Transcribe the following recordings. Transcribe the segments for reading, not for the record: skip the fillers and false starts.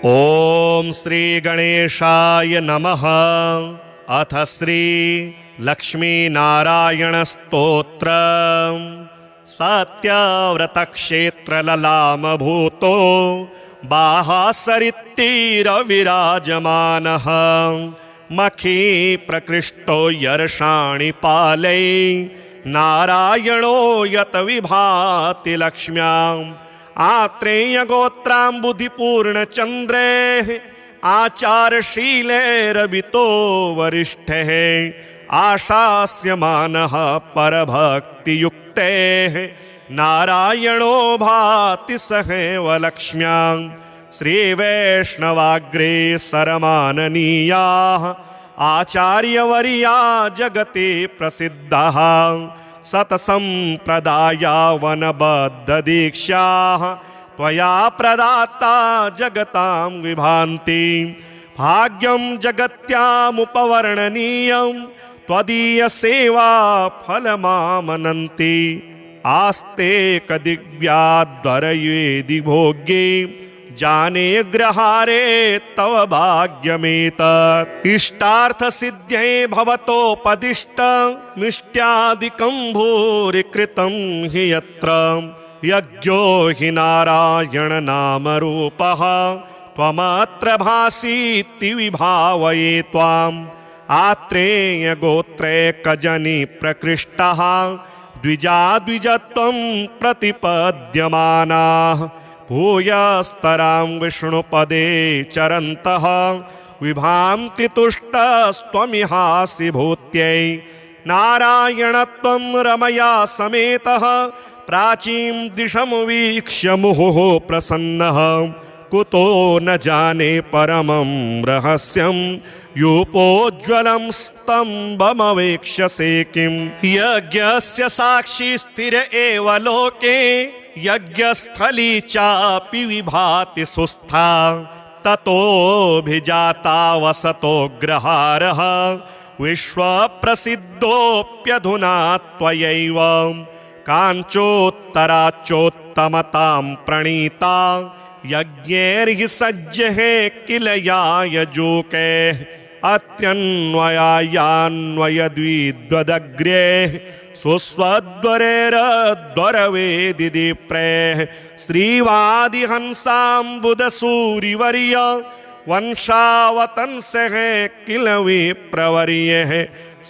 ओम श्री गणेशाय नमः। अथ श्री लक्ष्मी नारायण स्तोत्र। सत्यव्रत क्षेत्र ललाम भूतो बाहासरित्तिरविराजमानः मखी प्रकृष्टो यर्षाणि पालै नारायणो यत विभाति लक्ष्म्याम् आत्रेय गोत्राम्बुधिपूर्ण चंद्रे आचारशीलैरबितो वरिष्ठः आशास्यमानः परभक्तियुक्ते नारायणो भाति सहैव लक्ष्म्यां श्रीवैष्णवाग्रे सरमाननीयाः आचार्यवर्या जगति प्रसिद्धाः सत्संप्रदाया वनबद्धदीक्षाः त्वया प्रदाता जगतां विभान्ति भाग्यं जगत्यामुपवर्णनीयं त्वदीय सेवा फलमामनन्ति आस्ते कदिव्याद्वरयेदि भोग्ये जाने ग्रहारे तव भाग्यमेतत् इष्टार्थ सिद्ध्यै भवतोपदिष्टमिष्ट्यादिकं भूरि कृतं हि यत्र यज्ञो हि नारायण नाम रूपः त्वमत्र भासीति विभावये त्वाम् आत्रेय गोत्रे कजनि प्रकृष्टः द्विजत्वं प्रतिपद्यमानाः भूयस्तरां विष्णुपदे चरन्तः विभान्ति तुष्टस्त्वमिहासि भूत्यै नारायणत्वं रमया समेतः प्राचीं दिशं वीक्ष्य मुहुः प्रसन्नः कुतो न जाने परमं रहस्यं यूपोज्ज्वलं स्तम्भमवेक्ष्यसे किं यज्ञस्य साक्षी स्थिर एव लोके यज्ञस्थली चापि विभाति सुस्था ततोऽभिजाता वसतो ग्रहारः विश्वप्रसिद्धोऽप्यधुना त्वयैव काञ्चोत्तराच्चोत्तमतां प्रणीता यज्ञैर्हि सज्जः किल यायजूके अत्यन्वयान्वयद्विद्वदग्रे सुस्वद्वरेरद्वरवेदिदीप्रेः श्रीवादिहंसाम्बुदसूरिवर्य वंशावतंसः किल विप्रवर्यः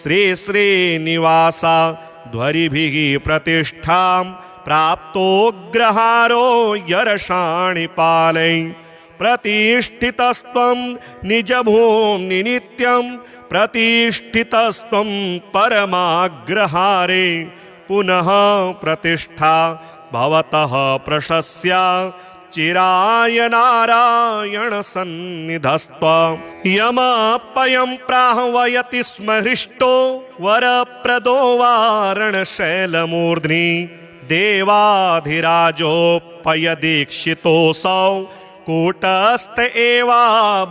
श्री श्रीनिवासा ध्वरिभिः प्रतिष्ठां प्राप्तोऽग्रहारो यर्षाणि पालै प्रतिष्ठितस्त्वं निजभूम्नि नित्यं प्रतिष्ठितस्त्वं परमाग्रहारे पुनः प्रतिष्ठा भवतः प्रशस्या चिराय नारायण सन्निधस्त्वं यमपयं प्राह्वयति स्म हृष्टो वरप्रदो वारणशैलमूर्ध्नि देवाधिराजोपय दीक्षितोऽसौ कूटस्थ एवा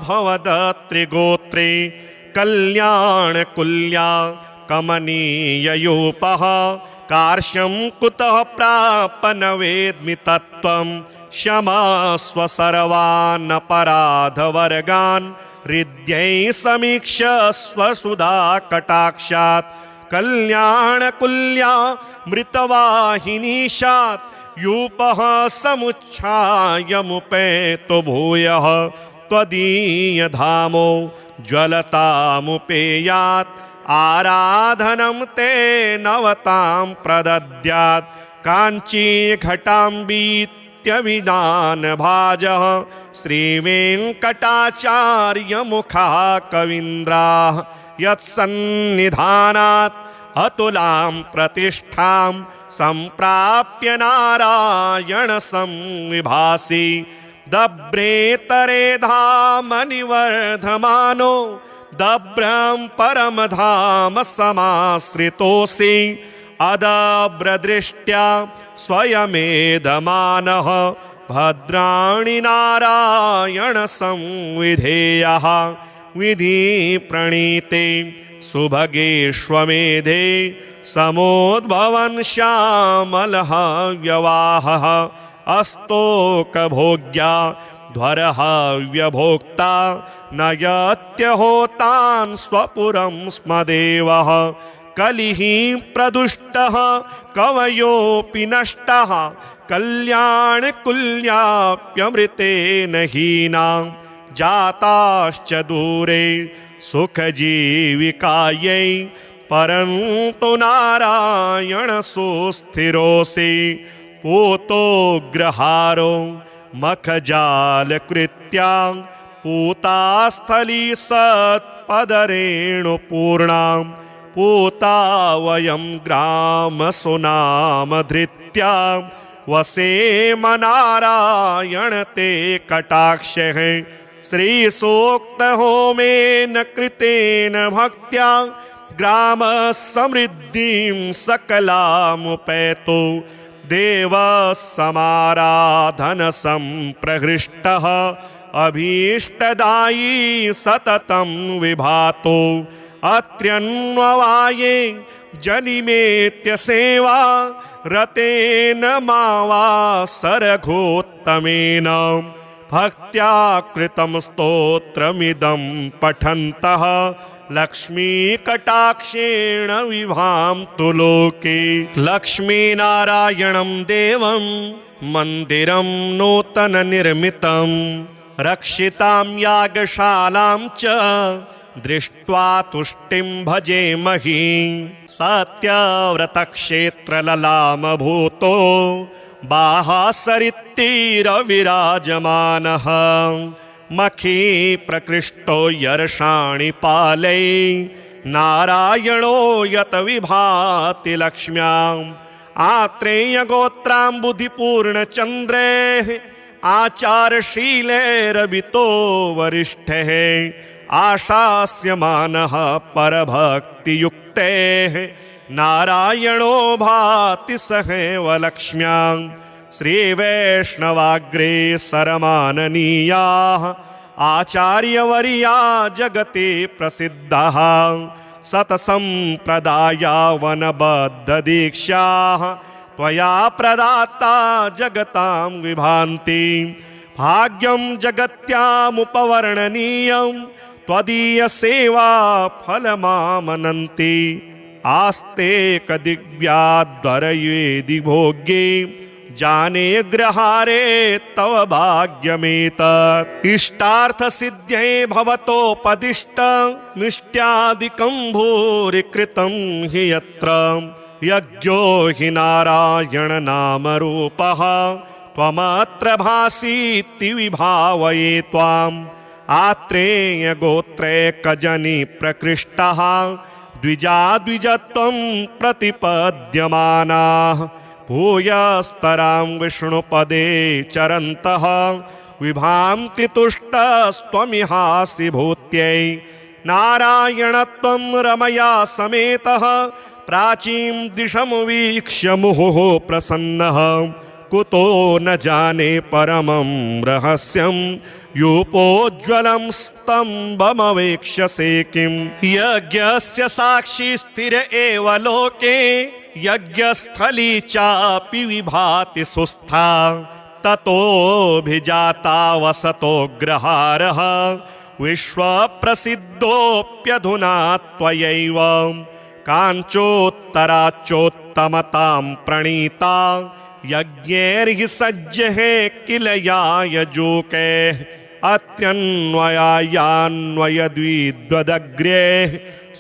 भवदत्रिगोत्रे कल्याणकुल्या कमनीययूपः कार्श्यं कुतः प्राप न वेद्मि तत्त्वं क्षमस्व सर्वानपराधवर्गान् हृद्यै समीक्ष्य स्वसुधा कटाक्षात् कल्याणकुल्या मृतवाहिनीशात् यूपः समुच्छायमुपेतो भूयः त्वदीयधामो ज्वलतामुपेयात् आराधनं ते नवतां प्रदद्यात् काञ्चीघटाम्बीत्यभिधानभाजः श्रीवेङ्कटाचार्यमुखः कवीन्द्राः यत्सन्निधानात् अतुलां प्रतिष्ठां सम्प्राप्य नारायण संविभासि दभ्रेतरे धामनिवर्धमानो दभ्रं परमधाम समाश्रितोऽसि अदभ्रदृष्ट्या स्वयमेधमानः भद्राणि नारायण संविधेयः विधि प्रणीते सुभगेष्वमेधे समोद्भवन् श्यामलः व्यवाहः अस्तोकभोग्या ध्वरः व्यभोक्ता नयत्यहोतान् स्वपुरं स्म देवः कलिः प्रदुष्टः कवयोऽपि नष्टः कल्याणकुल्याप्यमृतेन हीनां जाताश्च दूरे सुखजीविकायै परन्तु नारायण सुस्थिरोऽसि पूतोग्रहारो मखजालकृत्या पूतास्थली सत्पदरेणुपूर्णां पूता वयं ग्रामसुनामधृत्या वसेम नारायण ते कटाक्षः श्रीसूक्तहोमेन कृतेन भक्त्या ग्रामसमृद्धिं सकलामुपैतो देवसमाराधनसम्प्रहृष्टः अभीष्टदायी सततं विभातो अत्र्यन्ववाये जनिमेत्य सेवा रतेन मावासरघोत्तमेन भक्त्या कृतं स्तोत्रमिदं पठन्तः लक्ष्मीकटाक्षेण विभान्तु लोके लक्ष्मीनारायणं देवं मन्दिरं नूतननिर्मितं रक्षितां यागशालां च दृष्ट्वा तुष्टिं भजेमहि सत्यव्रतक्षेत्रललामभूतो बाहासरित्तीरविराजमानः मखी प्रकृष्टो यर्षाणि पालै नारायणो यत विभाति लक्ष्म्याम् आत्रेयगोत्राम्बुधिपूर्णचन्द्रेः आचारशीलैरवितो वरिष्ठः आशास्यमानः परभक्तियुक्तेः नारायणो भाति सहैव लक्ष्म्यां श्रीवैष्णवाग्रे सरमाननीयाः आचार्यवर्या जगति प्रसिद्धाः सतसम्प्रदाया वनबद्धदीक्षाः त्वया प्रदाता जगतां विभान्ति भाग्यं जगत्यामुपवर्णनीयं त्वदीयसेवा फलमामनन्ति आस्ते कदिव्याद्वरयेदि भोग्ये जाने ग्रहारे तव भाग्यमेतत् इष्टार्थसिद्ध्यै भवतोपदिष्टमिष्ट्यादिकं भूरि कृतं हि यत्र यज्ञो हि नारायण नामरूपः त्वमत्र भासीति विभावये त्वाम् आत्रेयगोत्रैकजनि प्रकृष्टः द्विजत्वं प्रतिपद्यमानाः भूयस्तरां विष्णुपदे चरन्तः विभान्ति तुष्टस्त्वमिहासि भूत्यै नारायणत्वं रमया समेतः प्राचीं दिशं वीक्ष्य मुहुः प्रसन्नः कुतो न जाने परमं रहस्यं यूपोज्ज्वलं स्तम्भमवेक्ष्यसे किं यज्ञस्य साक्षी स्थिर एव लोके यज्ञस्थली चापि विभाति सुस्था ततोऽभिजाता वसतोऽग्रहारः विश्वप्रसिद्धोऽप्यधुना त्वयैव काञ्चोत्तराच्चोत्तमतां प्रणीता यज्ञैर्हि सज्जः किल यायजूकैः अत्यन्वयान्वयद्विद्वदग्रे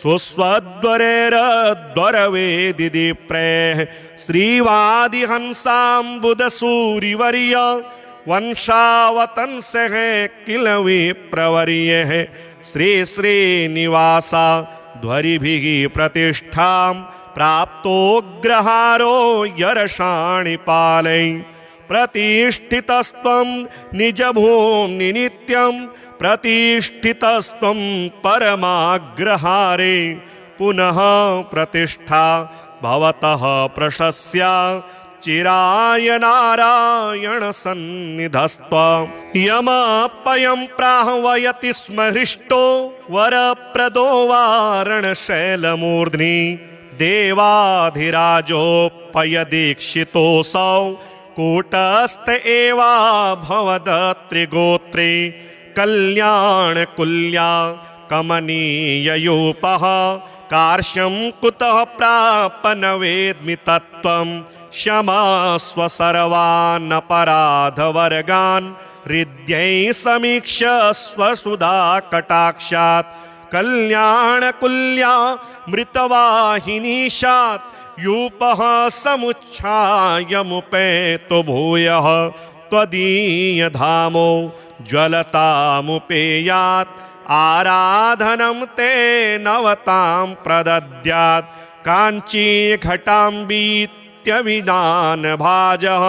सुस्वद्वरेरद्वरवेदिदीप्रेः श्रीवादिहंसाम्बुदसूरिवर्य वंशावतंसः किल विप्रवर्यः श्रीश्रीनिवासा ध्वरिभिः प्रतिष्ठां प्राप्तोऽग्रहारो यर्षाणि पालै प्रतिष्ठितस्त्वं निजभूम्नि नित्यं प्रतिष्ठितस्त्वं परमाग्रहारे पुनः प्रतिष्ठा भवतः प्रशस्या चिराय नारायण सन्निधस्त्वं यमपयं प्राह्वयति स्म हृष्टो वरप्रदो वारणशैलमूर्ध्नि देवाधिराजोपय दीक्षितोऽसौ कूटस्थ एवा भवदत्रिगोत्रे कल्याणकुल्या कमनीययूपः कार्श्यं कुतः प्राप न वेद्मि तत्त्वं क्षमस्व सर्वानपराधवर्गान् हृद्यै समीक्ष्य स्वसुधा कटाक्षात् कल्याणकुल्या मृतवाहिनीशात् यूपः समुच्छायमुपेतो भूयः त्वदीयधामो ज्वलतामुपेयात् आराधनं ते नवतां प्रदद्यात् काञ्चीघटाम्बीत्यविदानभाजः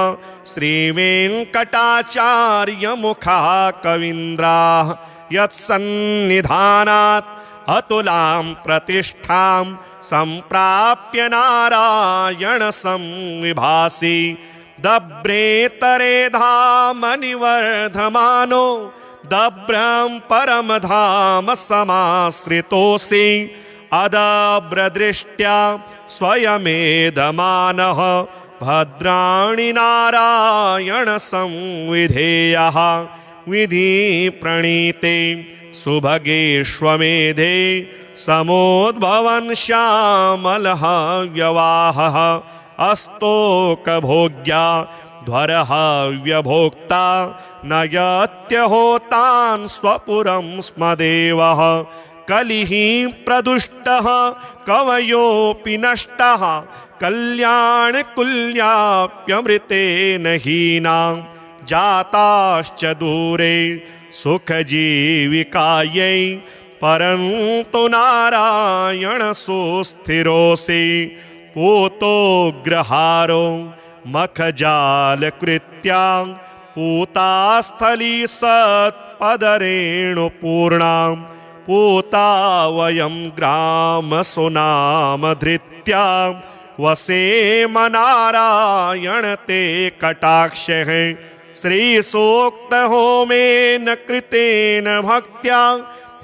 श्रीवेङ्कटाचार्यमुखा कवीन्द्राः यत्सन्निधानात् अतुलां प्रतिष्ठां सम्प्राप्य नारायण संविभासि दब्रेतरे धामनिवर्धमानो दब्रं परमधाम समाश्रितोऽसि अदब्रदृष्ट्या स्वयमेधमानः भद्राणि नारायण संविधेयः विधि प्रणीते सुभगेष्वमेधे समोद्भवन् श्यामलः व्यवाहः अस्तोकभोग्या ध्वरः व्यभोक्ता नयत्यहोतान् स्वपुरं स्म देवः कलिः प्रदुष्टः कवयोऽपि नष्टः कल्याणकुल्याप्यमृतेन हीनां जाताश्च दूरे सुखजीविकायै परन्तु नारायण सुस्थिरोऽसि पूतोग्रहारो मखजालकृत्या पूतास्थली सत्पदरेणुपूर्णां पूता वयं ग्रामसुनामधृत्या वसेम नारायण ते कटाक्षः श्रीसूक्तहोमेन कृतेन भक्त्या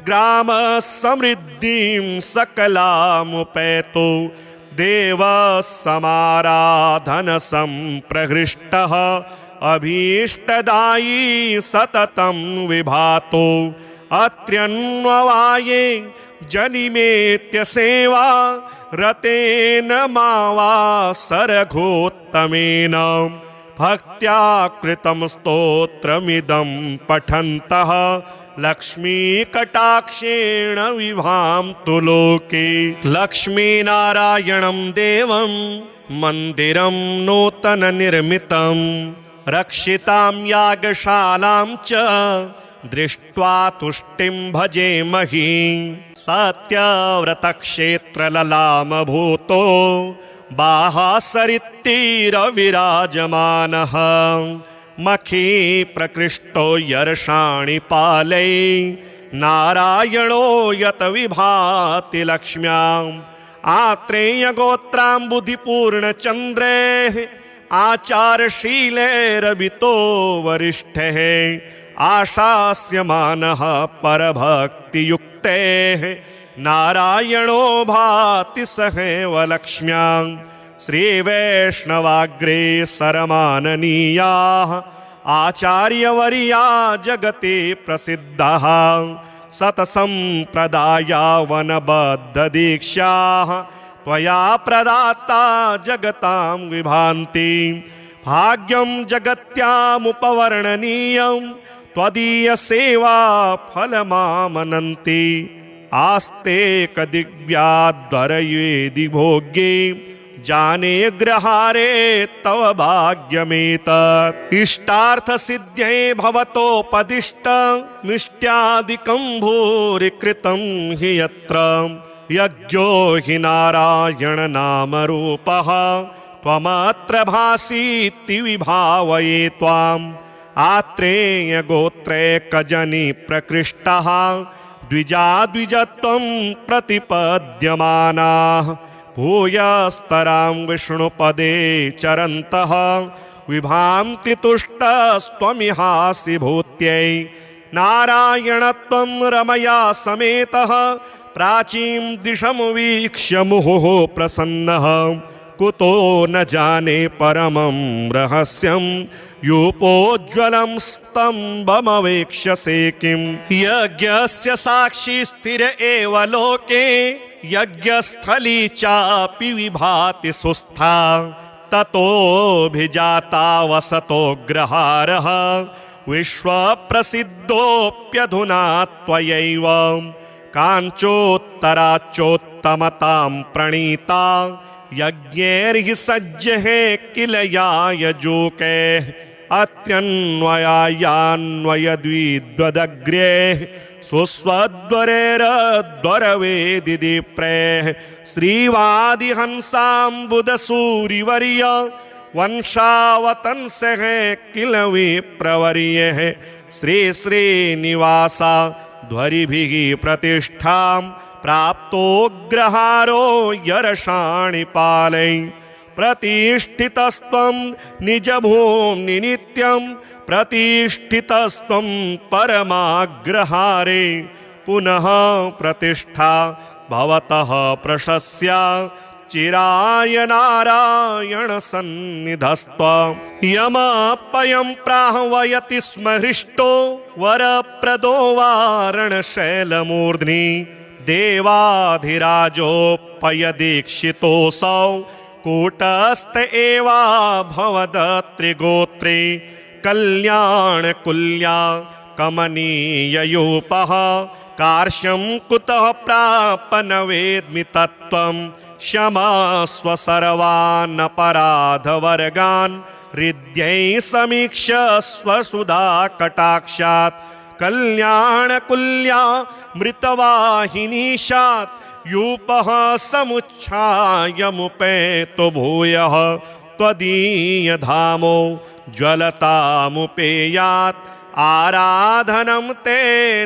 ग्रामसमृद्धिं सकलामुपैतो देवसमाराधनसम्प्रहृष्टः अभीष्टदायी सततं विभातो अत्र्यन्ववाये जनिमेत्य सेवा रतेन मावासरघोत्तमेन भक्त्या कृतं स्तोत्रमिदं पठन्तः लक्ष्मीकटाक्षेण विभान्तु लोके लक्ष्मीनारायणं देवं मन्दिरं नूतननिर्मितं रक्षितां यागशालां च दृष्ट्वा तुष्टिं भजेमहि सत्यव्रतक्षेत्रललामभूतो बाहासरित्तीरविराजमानः मखी प्रकृष्टो यर्षाणि पालै नारायणो यत विभाति लक्ष्म्याम् आत्रेयगोत्राम्बुधिपूर्णचन्द्रेः आचारशीलैरभितो वरिष्ठः आशास्यमानः परभक्तियुक्तेः नारायणो भाति सहैव लक्ष्म्यां श्रीवैष्णवाग्रे सरमाननीयाः आचार्यवर्या जगति प्रसिद्धाः सतसम्प्रदाया वनबद्धदीक्षाः त्वया प्रदाता जगतां विभान्ति भाग्यं जगत्यामुपवर्णनीयं त्वदीयसेवा फलमामनन्ति आस्ते कदिव्याद्वरयेदि भोग्ये जाने ग्रहारे तव भाग्यमेतत् इष्टार्थसिद्ध्यै भवतोपदिष्टमिष्ट्यादिकं भूरि कृतं हि यत्र यज्ञो हि नारायण नामरूपः त्वमत्र भासीति विभावये त्वाम् आत्रेयगोत्रैकजनि प्रकृष्टः द्विजत्वं प्रतिपद्यमानाः भूयस्तरां विष्णुपदे चरन्तः विभान्ति तुष्टस्त्वमिहासि भूत्यै नारायणत्वं रमया समेतः प्राचीं दिशं वीक्ष्य मुहुः प्रसन्नः कुतो न जाने परमं रहस्यं यूपोज्ज्वलं स्तम्भमवेक्ष्यसे किं यज्ञस्य साक्षी स्थिर एव लोके यज्ञस्थली चापि विभाति सुस्था ततोऽभिजाता वसतोऽग्रहारः विश्वप्रसिद्धोऽप्यधुना त्वयैव काञ्चोत्तराच्चोत्तमतां प्रणीता यज्ञैर्हि सज्जः किल यायजूके अत्यन्वयान्वयद्विद्वदग्रे सुस्वद्वरेरद्वरवेदिप्रे श्रीवादिहंसाम्बुदसूरिवर्य वंशावतंसः किल विप्रवर्यः श्री श्रीनिवासा ध्वरिभिः प्रतिष्ठां प्राप्तोऽग्रहारो यर्षाणिपालै प्रतिष्ठितस्त्वं निजभूम्नि नित्यं प्रतिष्ठितस्त्वं परमाग्रहारे पुनः प्रतिष्ठा भवतः प्रशस्या चिराय नारायण सन्निधस्त्वं यमपयं प्राह्वयति स्म हृष्टो वरप्रदो वारणशैलमूर्ध्नि देवाधिराजोपयदीक्षितोऽसौ कूटस्थ एवा भवदत्रिगोत्रे कल्याणकुल्या कमनीययूपः कार्श्यं कुतः प्राप न वेद्मि तत्त्वं क्षमस्व सर्वानपराधवर्गान् हृद्यै समीक्ष्य स्वसुधा कटाक्षात् कल्याणकुल्या मृतवाहिनीशात् यूपः समुच्छायमुपेतो भूयः त्वदीयधामो ज्वलतामुपेयात् आराधनं ते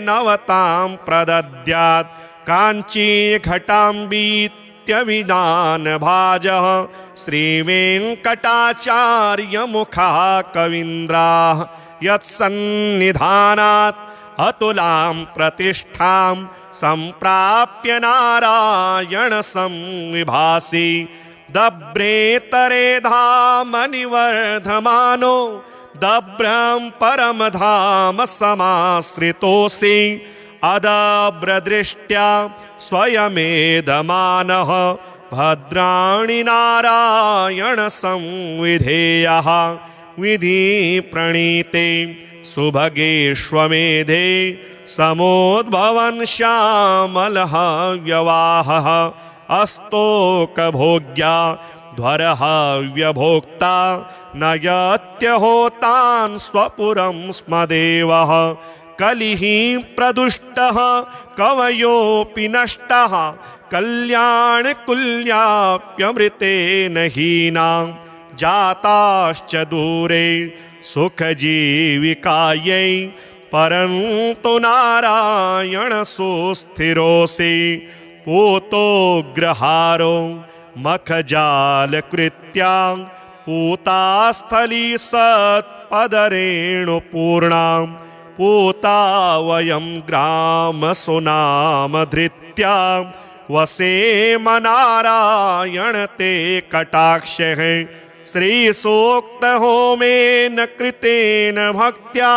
नवतां प्रदद्यात् काञ्चीघटाम्बीत्यविधानभाजः श्रीवेङ्कटाचार्यमुखा कवीन्द्राः यत्सन्निधानात् अतुलां प्रतिष्ठां सम्प्राप्य नारायण संविभासि दभ्रेतरे धामनिवर्धमानो दभ्रं परमधाम समाश्रितोऽसि अदभ्रदृष्ट्या स्वयमेधमानः भद्राणि नारायण संविधेयः विधि प्रणीते सुभगेष्वमेधे समोद्भवन् श्यामलः व्यवाहः अस्तोकभोग्या ध्वरः व्यभोक्ता नयत्यहोतान् स्वपुरं स्म देवः कलिः प्रदुष्टः कवयोऽपि नष्टः कल्याणकुल्याप्यमृतेन हीनां जाताश्च दूरे सुखजीविकायै परन्तु नारायण सुस्थिरोऽसि पूतोऽग्रहारो मखजालकृत्या पूतास्थली सत्पदरेणुपूर्णां पूता वयं ग्रामसुनामधृत्या वसेम नारायण ते कटाक्षः श्रीसूक्तहोमेन कृतेन भक्त्या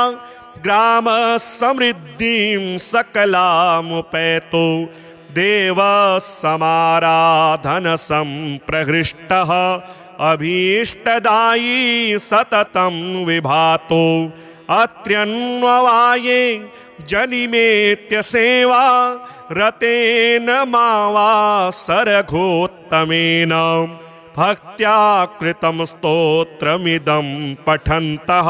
ग्रामसमृद्धिं सकलामुपैतो देवसमाराधनसम्प्रहृष्टः अभीष्टदायी सततं विभातो अत्र्यन्ववाये जनिमेत्य सेवा रतेन मावासरघोत्तमेन भक्त्या कृतं स्तोत्रमिदं पठन्तः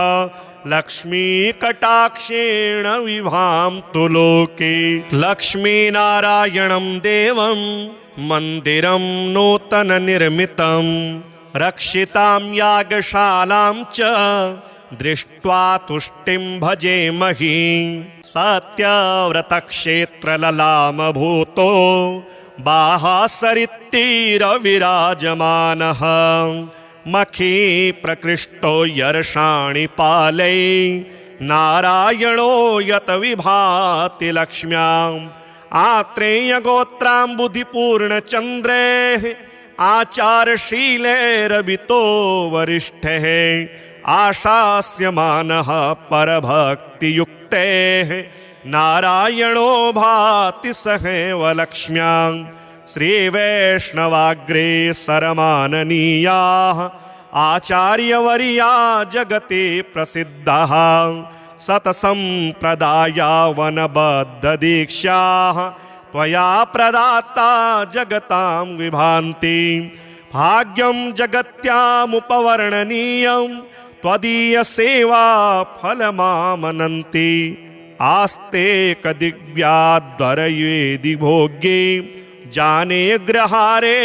लक्ष्मीकटाक्षेण विभान्तु लोके लक्ष्मीनारायणं देवं मन्दिरं नूतननिर्मितं रक्षितां यागशालां च दृष्ट्वा तुष्टिं भजेमहि सत्यव्रतक्षेत्रललामभूतो बाहासरित्तीरविराजमानः मखी प्रकृष्टो यर्षाणि पालै नारायणो यत विभाति लक्ष्म्याम् आत्रेयगोत्राम्बुधिपूर्णचन्द्रे आचारशीलैरवितो वरिष्ठः आशास्यमानः परभक्तियुक्तैः नारायणो भाति सहैव लक्ष्म्यां श्रीवैष्णवाग्रे सरमाननीयाः आचार्यवर्या जगति प्रसिद्धाः सतसम्प्रदाया वनबद्धदीक्षाः त्वया प्रदाता जगतां विभान्ति भाग्यं जगत्यामुपवर्णनीयं त्वदीयसेवा फलमामनन्ति आस्ते कदिव्याद्वरयेदि भोग्ये जाने ग्रहारे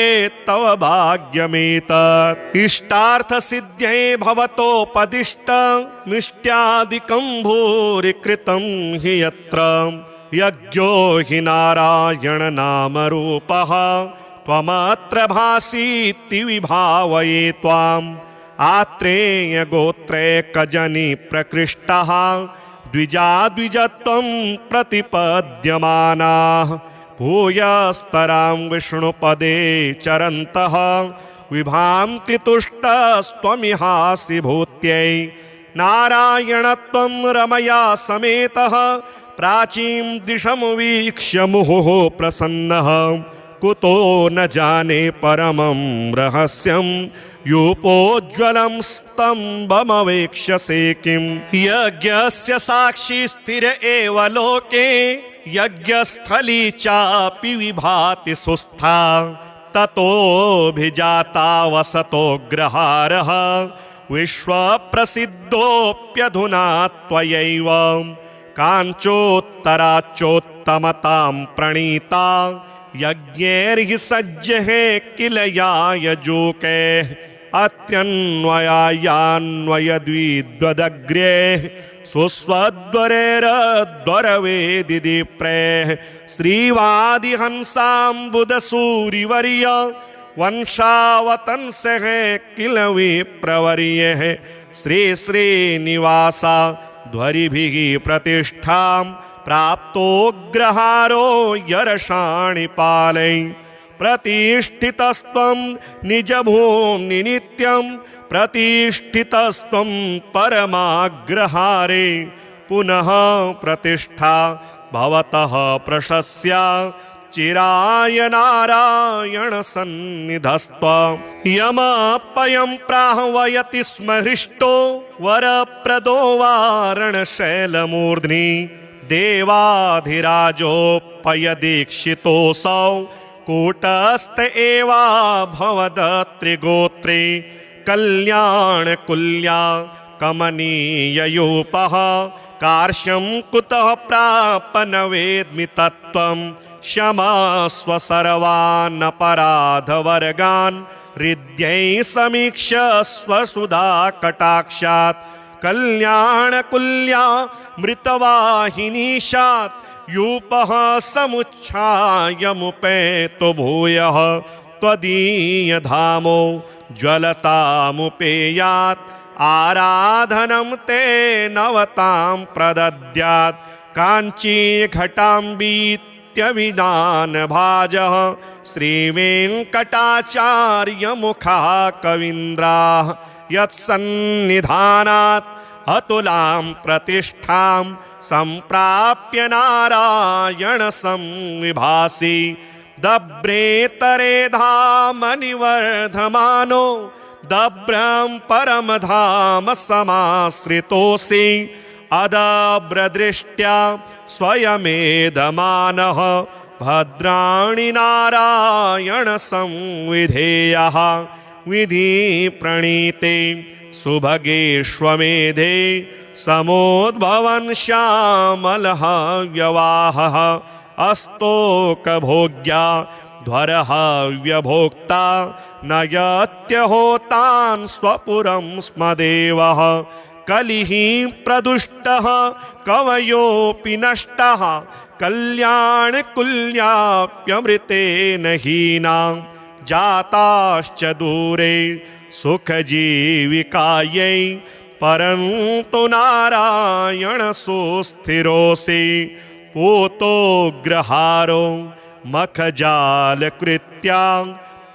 तव भाग्यमेतत् इष्टार्थसिद्ध्यै भवतोपदिष्टमिष्ट्यादिकं भूरि कृतं हि यत्र यज्ञो हि नारायण नामरूपः त्वमत्र भासीति विभावये त्वाम् आत्रेयगोत्रैकजनी प्रकृष्टः द्विजत्वं प्रतिपद्यमानाः भूयस्तरां विष्णुपदे चरन्तः विभान्ति तुष्टस्त्वमिहासि भूत्यै नारायणत्वं रमया समेतः प्राचीं दिशं वीक्ष्य मुहुः प्रसन्नः कुतो न जाने परमं रहस्यं यूपोज्ज्वलं स्तम्भमवेक्ष्यसे किं यज्ञस्य साक्षी स्थिर एव लोके यज्ञस्थली चापि विभाति सुस्था ततोऽभिजाता वसतोऽग्रहारः विश्वप्रसिद्धोऽप्यधुना त्वयैव काञ्चोत्तराच्चोत्तमतां प्रणीता यज्ञैर्हि सज्जः किल यायजूकैः अत्यन्वयान्वयद्विद्वदग्रे सुस्वद्वरेरद्वरवेदिदीप्रेः श्रीवादिहंसाम्बुदसूरिवर्य वंशावतंसः किल विप्रवर्यः श्रीश्रीनिवासा ध्वरिभिः प्रतिष्ठां प्राप्तोऽग्रहारो यर्षाणिपालै प्रतिष्ठितस्त्वं निजभूम्नि नित्यं प्रतिष्ठितस्त्वं परमाग्रहारे पुनः प्रतिष्ठा भवतः प्रशस्या चिराय नारायण सन्निधस्त्वं यमपयं प्राह्वयति स्म हृष्टो वरप्रदो वारणशैलमूर्ध्नि देवाधिराजोपयदीक्षितोऽसौ कूटस्थ एवा भवदत्रिगोत्रे कल्याणकुल्या कमनीययूपः कार्श्यं कुतः प्राप न वेद्मि तत्त्वं क्षमस्व सर्वानपराधवर्गान् हृद्यै समीक्ष्य स्वसुधाकटाक्षात् कल्याणकुल्या मृतवाहिनीशात् यूपः समुच्छायमुपेतो भूयः त्वदीयधामो ज्वलतामुपेयात् आराधनं ते नवतां प्रदद्यात् काञ्चीघटाम्बीत्यविधानभाजः श्रीवेङ्कटाचार्यमुखा कवीन्द्राः यत्सन्निधानात् अतुलां प्रतिष्ठां सम्प्राप्य नारायण संविभासि दभ्रेतरे धामनिवर्धमानो दभ्रं परमधाम समाश्रितोऽसि अदभ्रदृष्ट्या स्वयमेधमानः भद्राणि नारायण संविधेयः विधि प्रणीते सुभगेष्वमेधे समोद्भवन् श्यामलः व्यवाहः अस्तोकभोग्या ध्वरः व्यभोक्ता नयत्यहोतान् स्वपुरं स्म देवः कलिः प्रदुष्टः कवयोऽपि नष्टः कल्याणकुल्याप्यमृतेन हीनां जाताश्च दूरे सुखजीविकायै परन्तु नारायण सुस्थिरोऽसि पूतोऽग्रहारो मखजालकृत्या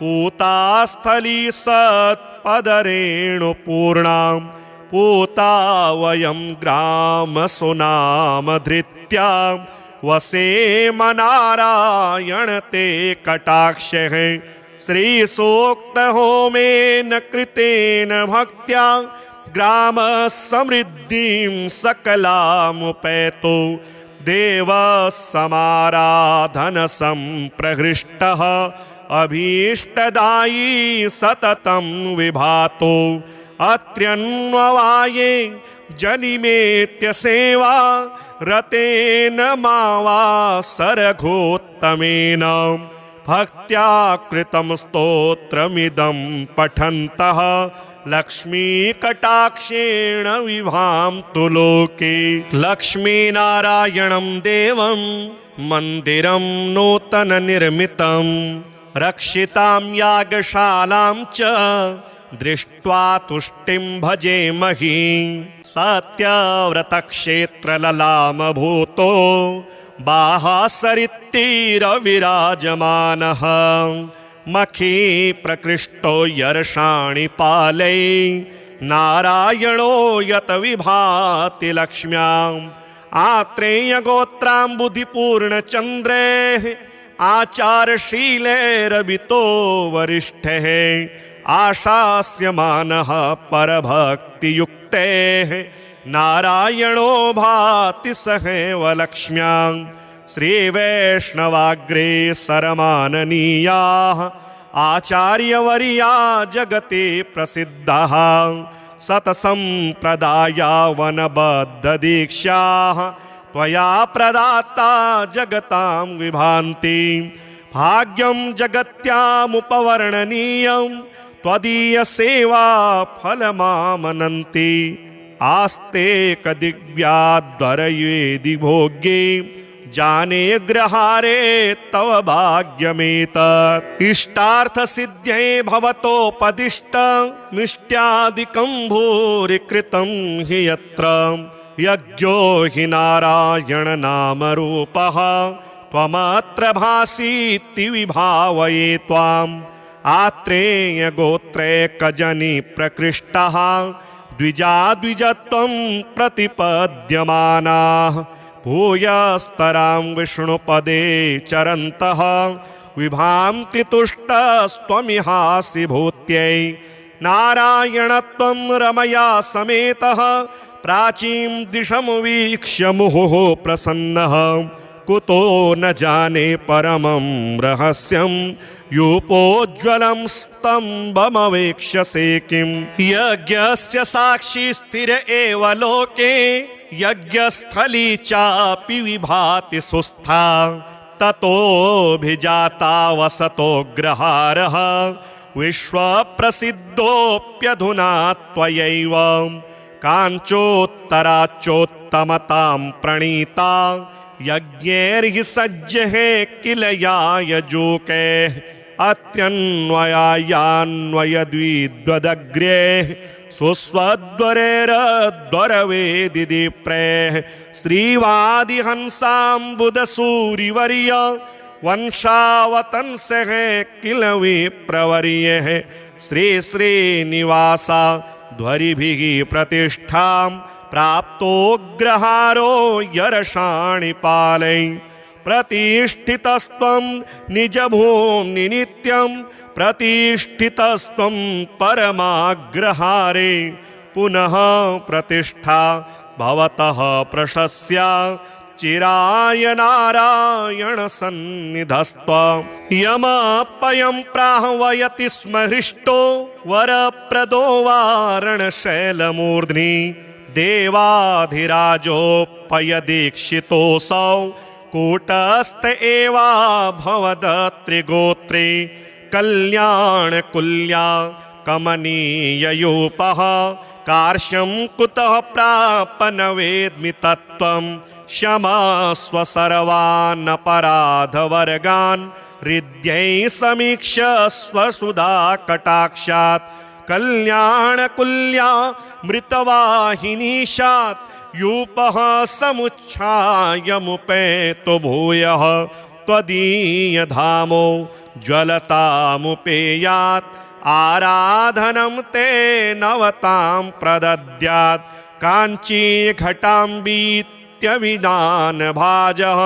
पूतास्थली सत्पदरेणुपूर्णां पूता वयं ग्रामसुनामधृत्या वसेम नारायण ते कटाक्षः श्रीसूक्तहोमेन कृतेन भक्त्या ग्राम समृद्धिं सकलामुपैतो देव समाराधन संप्रहृष्टः अभीष्टदायी सततं विभातो अत्र्यन्ववाये जनिमेत्य सेवा रतेन मावा सरघोत्तमेन भक्त्या कृतं स्तोत्रमिदं पठन्तः लक्ष्मीकटाक्षेण विभान्तु लोके। लक्ष्मीनारायणं देवं मन्दिरं नूतननिर्मितं रक्षितां यागशालां च दृष्ट्वा तुष्टिं भजेमहि। सत्यव्रतक्षेत्रललामभूतो बाहासरित्तीरविराजमानः मखी प्रकृष्टो यर्षाणि पालै नारायणो यत विभाति लक्ष्म्याम् आत्रेयगोत्राम्बुधिपूर्णचन्द्रेः आचारशीलैरवितो वरिष्ठः आशास्यमानः परभक्तियुक्तेः नारायणो भाति सहैव लक्ष्म्यां। श्रीवैष्णवाग्रे सरमाननीयाः आचार्यवर्या जगति प्रसिद्धाः सतसम्प्रदाया वनबद्धदीक्षाः त्वया प्रदाता जगतां विभान्ति। भाग्यं जगत्यामुपवर्णनीयं त्वदीयसेवा फलमामनन्ति। आस्ते कदिव्याद्वरयेदि भोग्ये जाने ग्रहारे तव भाग्यमेतत्। इष्टार्थसिद्ध्यै भवतोपदिष्ट मिष्ट्यादिकं भूरि कृतं हि यत्र यज्ञो हि नारायण नामरूपः त्वमत्र भासीति विभावये त्वाम्। आत्रेयगोत्रैकजनि प्रकृष्टः द्विजत्वं प्रतिपद्यमानाः भूयस्तरां विष्णुपदे चरन्तः विभान्ति तुष्टस्त्वमिहासि भूत्यै। नारायणत्वं रमया समेतः प्राचीं दिशं वीक्ष्य मुहुः प्रसन्नः कुतो न जाने परमं रहस्यं यूपोज्ज्वलं स्तम्भमवेक्ष्यसे किं। यज्ञस्य साक्षी स्थिर एव लोके यज्ञस्थली चापि विभाति सुस्था ततोऽभिजाता वसतोऽग्रहारः विश्वप्रसिद्धोऽप्यधुना त्वयैव। काञ्चोत्तराच्चोत्तमतां प्रणीता यज्ञैर्हि सज्जः किल यायजूकैः अत्यन्वयान्वयद्विद्वदग्र्यैः सुस्वद्वरेरद्वरवेदिदीप्रैः श्रीवादिहंसाम्बुदसूरिवर्य वंशावतंसः किल विप्रवर्यः। श्री श्रीनिवासा ध्वरिभिः प्रतिष्ठां प्राप्तोऽग्रहारो यर्षाणि पालै। प्रतिष्ठितस्त्वं निजभूम्नि नित्यं प्रतिष्ठितस्त्वं परमाग्रहारे। पुनः प्रतिष्ठा भवतः प्रशस्या चिराय नारायण सन्निधस्त्वं। यमपयं प्राह्वयति स्म हृष्टो वरप्रदो वारणशैलमूर्ध्नि देवाधिराजोपयदीक्षितोऽसौ कूटस्थ एवा भवदत्रिगोत्रे। कल्याणकुल्या कमनीययूपः कार्श्यं कुतः प्रापन वेद्मि तत्त्वं। क्षमस्व सर्वानपराधवर्गान् हृद्यै समीक्ष्य स्वसुधा कटाक्षात्। कल्याणकुल्या मृतवाहिनीशात् यूपः समुच्छायमुपेतो भूयः त्वदीयधामो ज्वलतामुपेयात् आराधनं ते नवतां प्रदद्यात् काञ्चीघटाम्बीत्यविदानभाजः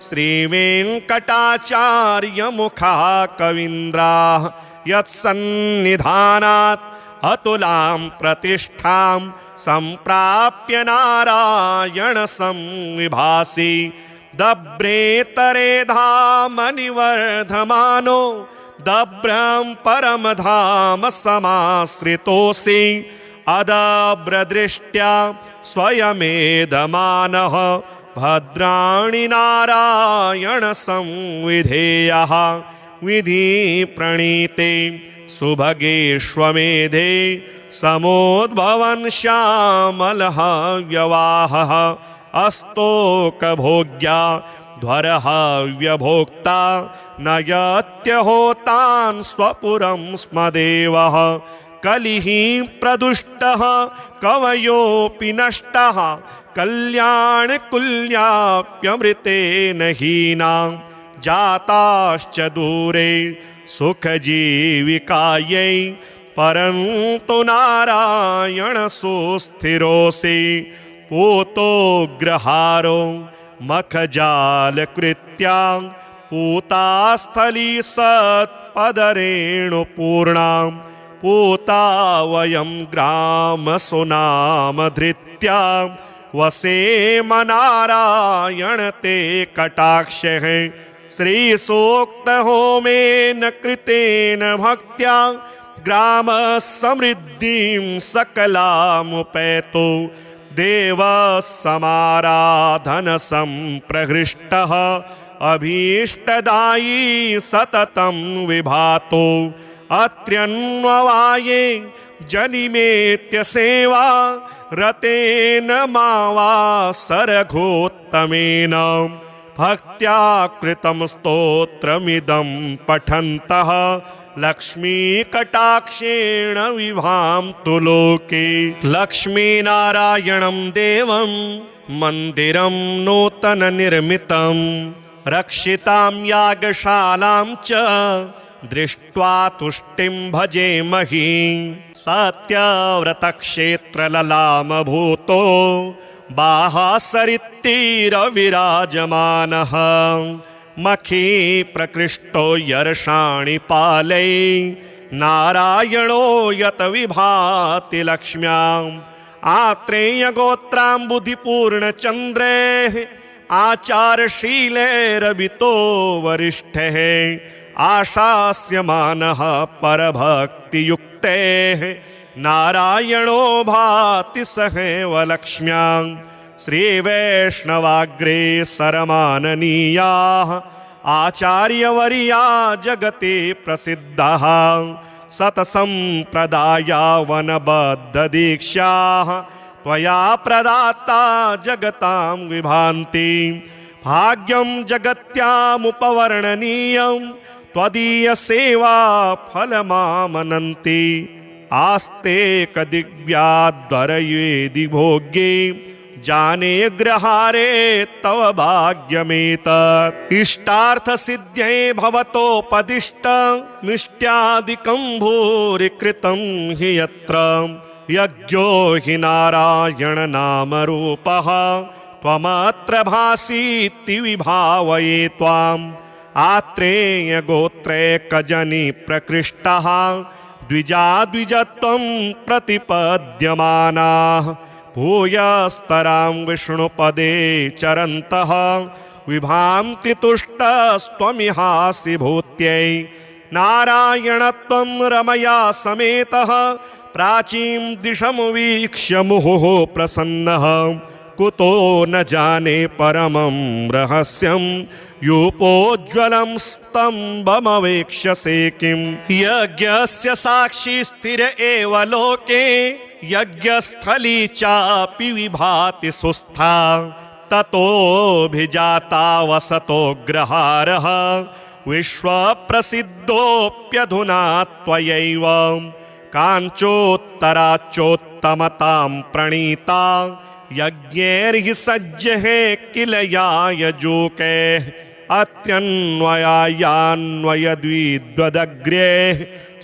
श्रीवेङ्कटाचार्यमुखा कवीन्द्राः यत्सन्निधानात् अतुलां प्रतिष्ठां सम्प्राप्य नारायण संविभासि दब्रेतरे धामनिवर्धमानो दभ्रं परमधाम समाश्रितोऽसि अदभ्रदृष्ट्या स्वयमेधमानः भद्राणि नारायण संविधेयः विधि प्रणीते सुभगेष्वमेधे समोद्भवन् श्यामलः व्यवाहः अस्तोकभोग्या ध्वरः व्यभोक्ता नयत्यहोतान् स्वपुरं स्मदेवः कलिः प्रदुष्टः कवयोऽपि नष्टः कल्याणकुल्याप्यमृतेन हीनां जाताश्च दूरे सुखजीविकायै परन्तु नारायण सुस्थिरोऽसि पूतोग्रहारो मखजालकृत्या पूतास्थली सत्पदरेणुपूर्णां पूता वयं ग्रामसुनामधृत्या वसेम नारायण ते कटाक्षः श्रीसूक्तहोमेन कृतेन भक्त्या ग्रामसमृद्धिं सकलामुपैतो देवसमाराधनसम्प्रहृष्टः अभीष्टदायी सततं विभातो अत्र्यन्ववाये जनिमेत्य सेवा रतेन मावा सरघोत्तमेन भक्त्या कृतं स्तोत्रमिदं पठन्तः लक्ष्मीकटाक्षेण विभान्तु लोके लक्ष्मीनारायणं देवं मन्दिरं नूतननिर्मितं रक्षितां यागशालां च दृष्ट्वा तुष्टिं भजेमहि सत्यव्रतक्षेत्रललामभूतो बाहासरित्तीरविराजमानः मखी प्रकृष्टो यर्षाणि पालै नारायणो यत विभाति लक्ष्म्याम् आत्रेयगोत्राम्बुधिपूर्णचन्द्रेः आचारशीलैरवितो वरिष्ठः आशास्यमानः परभक्तियुक्तेः नारायणो भाति सहैव लक्ष्म्यां श्रीवैष्णवाग्रे सरमाननीयाः आचार्यवर्या जगति प्रसिद्धाः सतसम्प्रदाया वनबद्धदीक्षाः त्वया प्रदाता जगतां विभान्ति भाग्यं जगत्यामुपवर्णनीयं त्वदीयसेवा फलमामनन्ति आस्ते कदिव्याद्वरयेदि भोग्ये जाने ग्रहारे तव भाग्यमेतत् इष्टार्थसिद्ध्यै भवतोपदिष्ट मिष्ट्यादिकं भूरि कृतं हि यत्र यज्ञो हि नारायण नामरूपः त्वमत्र भासीति विभावये त्वाम् आत्रेयगोत्रैकजनि प्रकृष्टः द्विजत्वं प्रतिपद्यमानाः भूयस्तरां विष्णुपदे चरन्तः विभान्ति तुष्टस्त्वमिहासि भूत्यै नारायणत्वं रमया समेतः प्राचीं दिशमुवीक्ष्य मुहुः प्रसन्नः कुतो न जाने परमं रहस्यं यूपोज्ज्वलं स्तम्भमवेक्ष्यसे किं यज्ञस्य साक्षी स्थिर एव लोके यज्ञस्थली चापि विभाति सुस्था ततोऽभिजाता वसतोऽग्रहारः विश्वप्रसिद्धोऽप्यधुना त्वयैव काञ्चोत्तराच्चोत्तमतां प्रणीता यज्ञैर्हि सज्जहे किल यायजूके अत्यन्वयान्वयद्विद्वदग्रे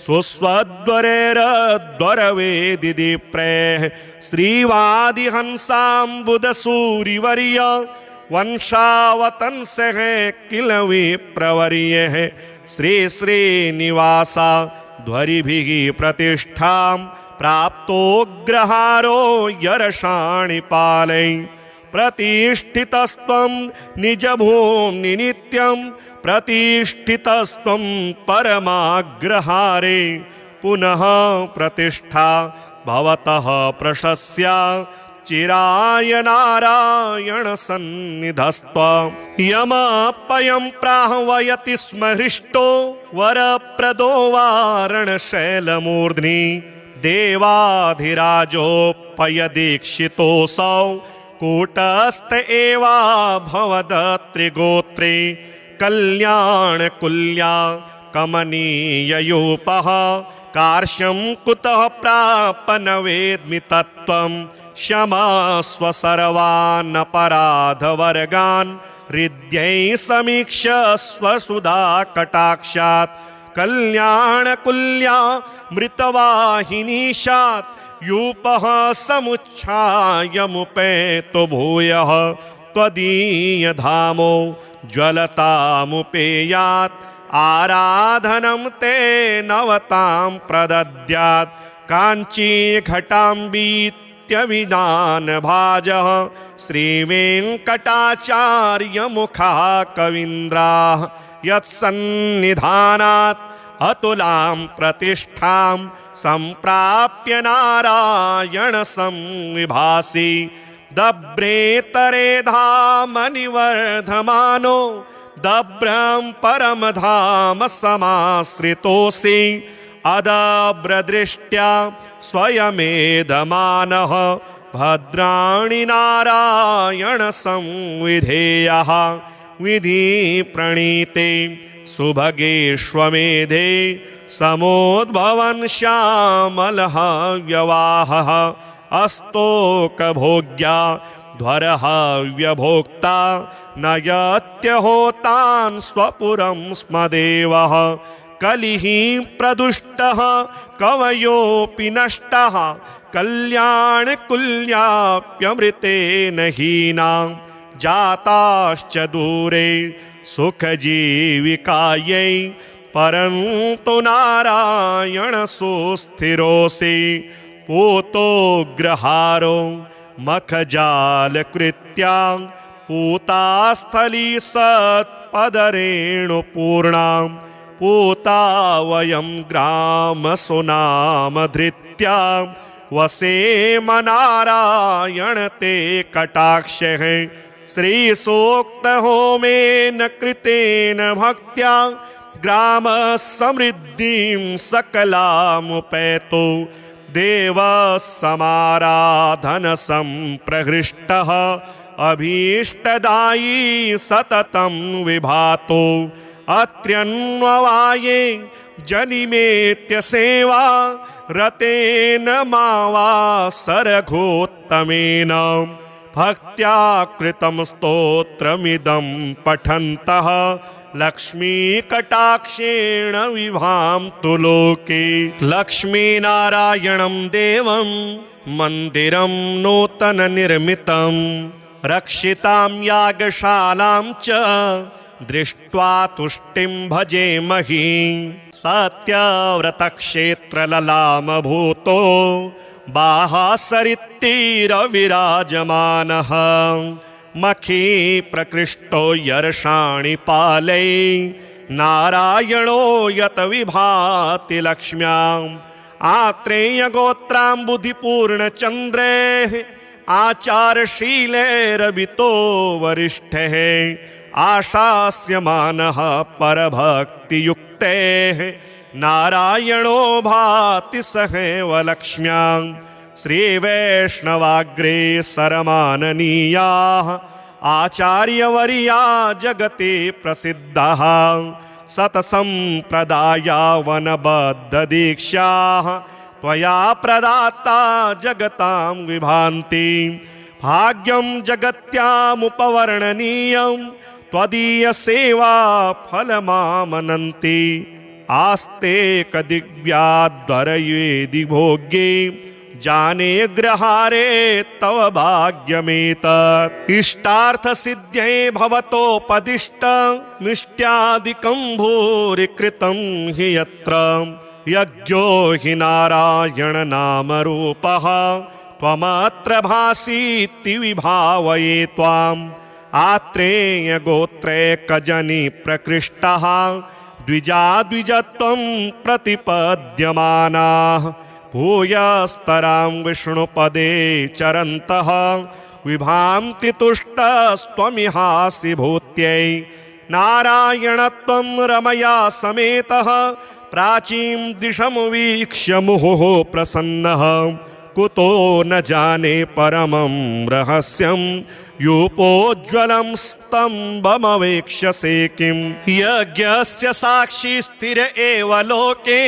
सुस्वद्वरेरद्वरवेदिप्रे श्रीवादिहंसाम्बुदसूरिवर्य वंशावतंसः किल विप्रवर्यः श्री श्रीनिवासा ध्वरिभिः प्रतिष्ठां प्राप्तोऽग्रहारो यर्षाणिपालै प्रतिष्ठितस्त्वं निजभूम्नि नित्यं प्रतिष्ठितस्त्वं परमाग्रहारे पुनः प्रतिष्ठा भवतः प्रशस्या चिराय नारायण सन्निधस्त्वं यमपयं प्राह्वयति स्म हृष्टो वरप्रदो वारणशैलमूर्ध्नि देवाधिराजोपयदीक्षितोऽसौ कूटस्थ एवा भवदत्रिगोत्रे कल्याणकुल्या कमनीययूपः कार्श्यं कुतः प्रापन वेद्मि तत्त्वं क्षमस्व सर्वानपराधवर्गान् हृद्यै समीक्ष्य स्वसुधा कटाक्षात् कल्याणकुल्या मृतवाहिनीशात् यूपः समुच्छायमुपेतो भूयः त्वदीयधामो ज्वलतामुपेयात् आराधनं ते नवतां प्रदद्यात् काञ्चीघटाम्बीत्यविधानभाजः श्रीवेङ्कटाचार्यमुखः कवीन्द्राः यत्सन्निधानात् अतुलां प्रतिष्ठां सम्प्राप्य नारायण संविभासि दभ्रेतरे धामनिवर्धमानो दभ्रं परमधाम समाश्रितोऽसि अदभ्रदृष्ट्या स्वयमेधमानः भद्राणि नारायण संविधेयः विधि प्रणीते सुभगेष्वमेधे समोद्भवन् श्यामलः व्यवाहः अस्तोकभोग्या ध्वरः व्यभोक्ता नयत्यहोतान् स्वपुरं स्म देवः कलिः प्रदुष्टः कवयोऽपि नष्टः कल्याणकुल्याप्यमृतेन हीनां जाताश्च दूरे सुखजीविकायै परन्तु नारायण सुस्थिरोऽसि पूतोऽग्रहारो मखजालकृत्या पूतास्थली सत्पदरेणुपूर्णां पूता वयं ग्रामसुनामधृत्या वसेम नारायण ते कटाक्षः श्रीसूक्तहोमेन कृतेन भक्त्या ग्रामसमृद्धिं सकलामुपैतो देवसमाराधनसम्प्रहृष्टः अभीष्टदायी सततं विभातो अत्र्यन्ववाये जनिमेत्य सेवा रतेन मावासरघोत्तमेन भक्त्या कृतं स्तोत्रमिदं पठन्तः लक्ष्मीकटाक्षेण विभान्तु लोके लक्ष्मीनारायणं देवं मन्दिरं नूतननिर्मितं रक्षितां यागशालां च दृष्ट्वा तुष्टिं भजेमहि सत्यव्रतक्षेत्रललामभूतो बाहासरित्तीरविराजमानः मखी प्रकृष्टो यर्षाणि पालै नारायणो यत विभाति लक्ष्म्याम् आत्रेयगोत्राम्बुधिपूर्णचन्द्रेः आचारशीलैरवितो वरिष्ठः आशास्यमानः परभक्तियुक्तेः नारायणो भाति सहैव लक्ष्म्यां श्रीवैष्णवाग्रे सरमाननीयाः आचार्यवर्या जगति प्रसिद्धाः सतसम्प्रदाया वनबद्धदीक्षाः त्वया प्रदाता जगतां विभान्ति भाग्यं जगत्यामुपवर्णनीयं त्वदीयसेवा फलमामनन्ति आस्ते कदिव्याद्वरयेदि भोग्ये जाने ग्रहारे तव भाग्यमेतत् इष्टार्थसिद्ध्यै भवतोपदिष्टमिष्ट्यादिकं भूरि कृतं हि यत्र यज्ञो हि नारायणनामरूपः त्वमत्र भासीति विभावये त्वाम् आत्रेयगोत्रैकजनी प्रकृष्टः द्विजत्वं प्रतिपद्यमानाः भूयस्तरां विष्णुपदे चरन्तः विभान्ति तुष्टस्त्वमिहासि भूत्यै नारायणत्वं रमया समेतः प्राचीं दिशमुवीक्ष्य मुहुः प्रसन्नः कुतो न जाने परमं रहस्यं यूपोज्ज्वलं स्तम्भमवेक्ष्यसे किं यज्ञस्य साक्षी स्थिर एव लोके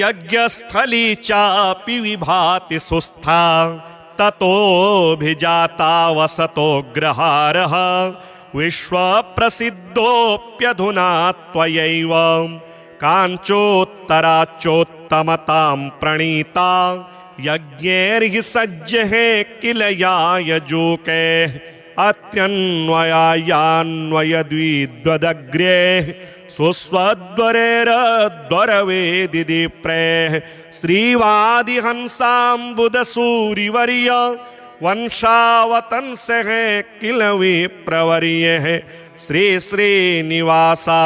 यज्ञस्थली चापि विभाति सुस्था ततोऽभिजाता वसतोऽग्रहारः विश्वप्रसिद्धोऽप्यधुना त्वयैव काञ्चोत्तराच्चोत्तमतां प्रणीता यज्ञैर्हि सज्जः किल यायजूके अत्यन्वयान्वयद्विद्वदग्रे सुस्वद्वरेरद्वरवेदिदीप्रे श्रीवादिहंसाम्बुदसूरिवर्य वंशावतंसः किल विप्रवर्यः श्री श्रीनिवासा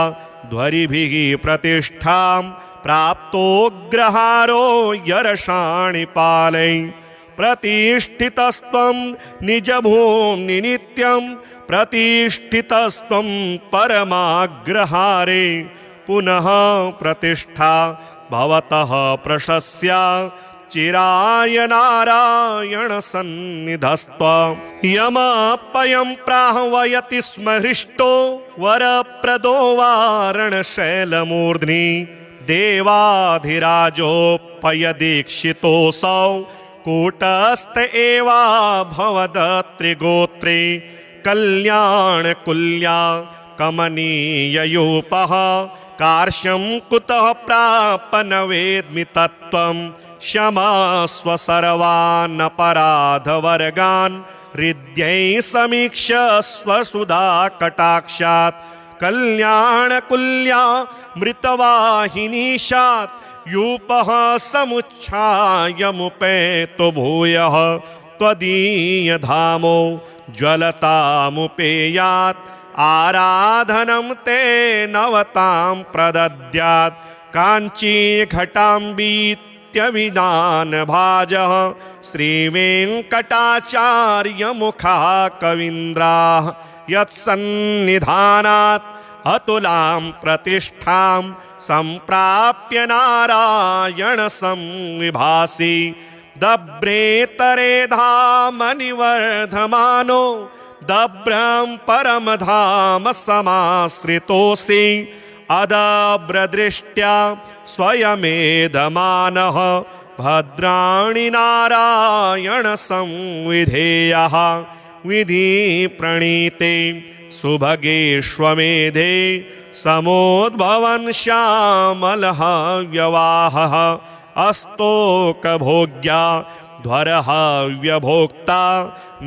ध्वरिभिः प्रतिष्ठां प्राप्तोऽग्रहारो यरषाणिपालै प्रतिष्ठितस्त्वं निजभूम्नि नित्यं प्रतिष्ठितस्त्वं परमाग्रहारे पुनः प्रतिष्ठा भवतः प्रशस्या चिराय नारायण सन्निधस्त्वं यमपयं प्राह्वयति स्म हृष्टो वरप्रदो वारणशैलमूर्ध्नि देवाधिराजोपयदीक्षितोऽसौ कूटस्थ एवा भवदत्रिगोत्रे कल्याणकुल्या कमनीययूपः कार्श्यं कुतः प्रापन वेद्मि तत्त्वं क्षमस्व सर्वानपराधवर्गान् हृद्यै समीक्ष्य स्वसुधा कटाक्षात् कल्याणकुल्या मृतवाहिनीशात् यूपः समुच्छायमुपेतो भूयः त्वदीयधामो ज्वलतामुपेयात् आराधनं ते नवतां प्रदद्यात् काञ्चीघटाम्बीत्यविधानभाजः श्रीवेङ्कटाचार्यमुखः कवीन्द्राः यत्सन्निधानात् अतुलां प्रतिष्ठां सम्प्राप्य नारायण संविभासि दब्रेतरे धामनिवर्धमानो दब्रं परमधाम समाश्रितोऽसि अदब्रदृष्ट्या स्वयमेधमानः भद्राणि नारायण संविधेयः विधि प्रणीते सुभगेष्वमेधे समोद्भवन् श्यामलः व्यवाहः अस्तोकभोग्या ध्वरः व्यभोक्ता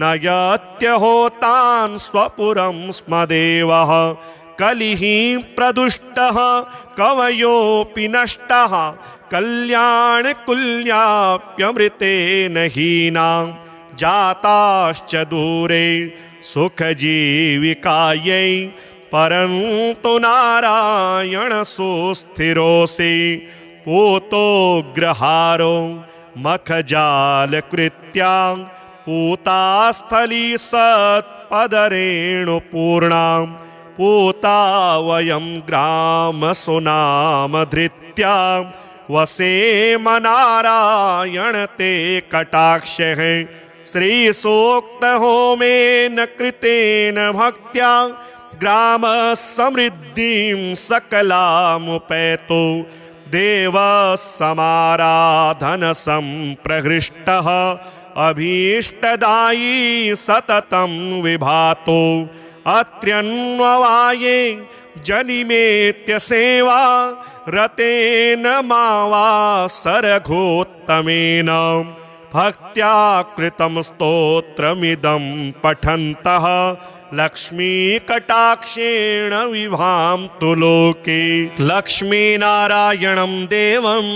नयत्यहोतान् स्वपुरं स्मदेवः कलिः प्रदुष्टः कवयोऽपि नष्टः कल्याणकुल्याप्यमृतेन हीनां जाताश्च दूरे सुखजीविकायै परन्तु नारायण सुस्थिरोऽसि पूतोऽग्रहारो मखजालकृत्या पूतास्थली सत्पदरेणुपूर्णां पूता वयं ग्रामसुनामधृत्या वसेम नारायण ते कटाक्षः श्रीसूक्तहोमेन कृतेन भक्त्या ग्रामसमृद्धिं सकलामुपैतो देवः समाराधन संप्रहृष्टः अभीष्टदायी सततं विभातो अत्र्यन्ववाये जनिमेत्य सेवा रतेन मावासरघोत्तमेन भक्त्या कृतं स्तोत्रमिदं पठन्तः लक्ष्मीकटाक्षेण विभान्तु लोके। लक्ष्मीनारायणं देवं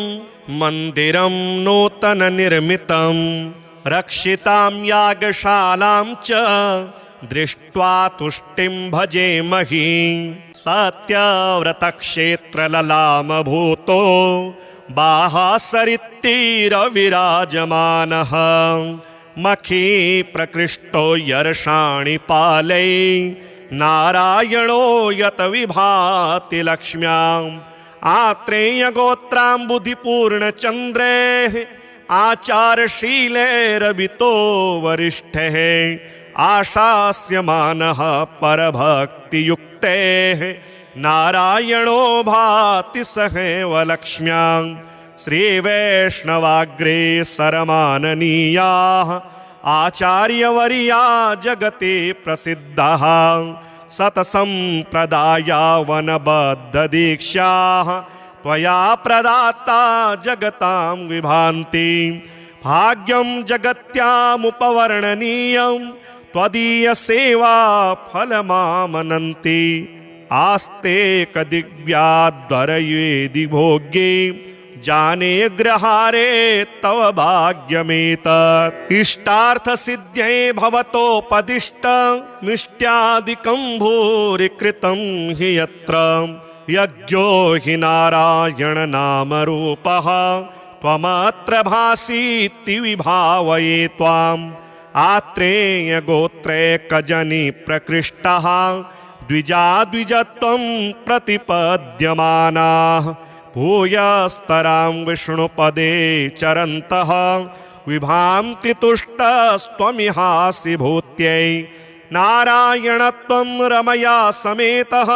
मन्दिरं नूतननिर्मितं रक्षितां यागशालां च दृष्ट्वा तुष्टिं भजेमहि। सत्यव्रतक्षेत्रललामभूतो बाहासरित्तीरविराजमानः मखी प्रकृष्टो यर्षाणि पालै नारायणो यत विभाति लक्ष्म्याम् आत्रेयगोत्राम्बुधिपूर्णचन्द्रेः आचारशीलैरवितो वरिष्ठः आशास्यमानः परभक्तियुक्तेः नारायणो भाति सहैव लक्ष्म्यां। श्रीवैष्णवाग्रेसरमाननीयाः आचार्यवर्या जगति प्रसिद्धाः सतसम्प्रदाया वनबद्धदीक्षाः त्वया प्रदाता जगतां विभान्ति। भाग्यं जगत्यामुपवर्णनीयं त्वदीयसेवा फलमामनन्ति। आस्ते कदिव्याद्वरयेदि भोग्ये जाने ग्रहारे तव भाग्यमेतत्। इष्टार्थसिद्ध्यै भवतोपदिष्टमिष्ट्यादिकं भूरि कृतं हि यत्र यज्ञो हि नारायणनामरूपः त्वमत्र भासीति विभावये त्वाम्। आत्रेयगोत्रैकजनि प्रकृष्टः द्विजत्वं प्रतिपद्यमानाः भूयस्तरां विष्णुपदे चरन्तः विभान्ति तुष्टस्त्वमिहासि भूत्यै। नारायणत्वं रमया समेतः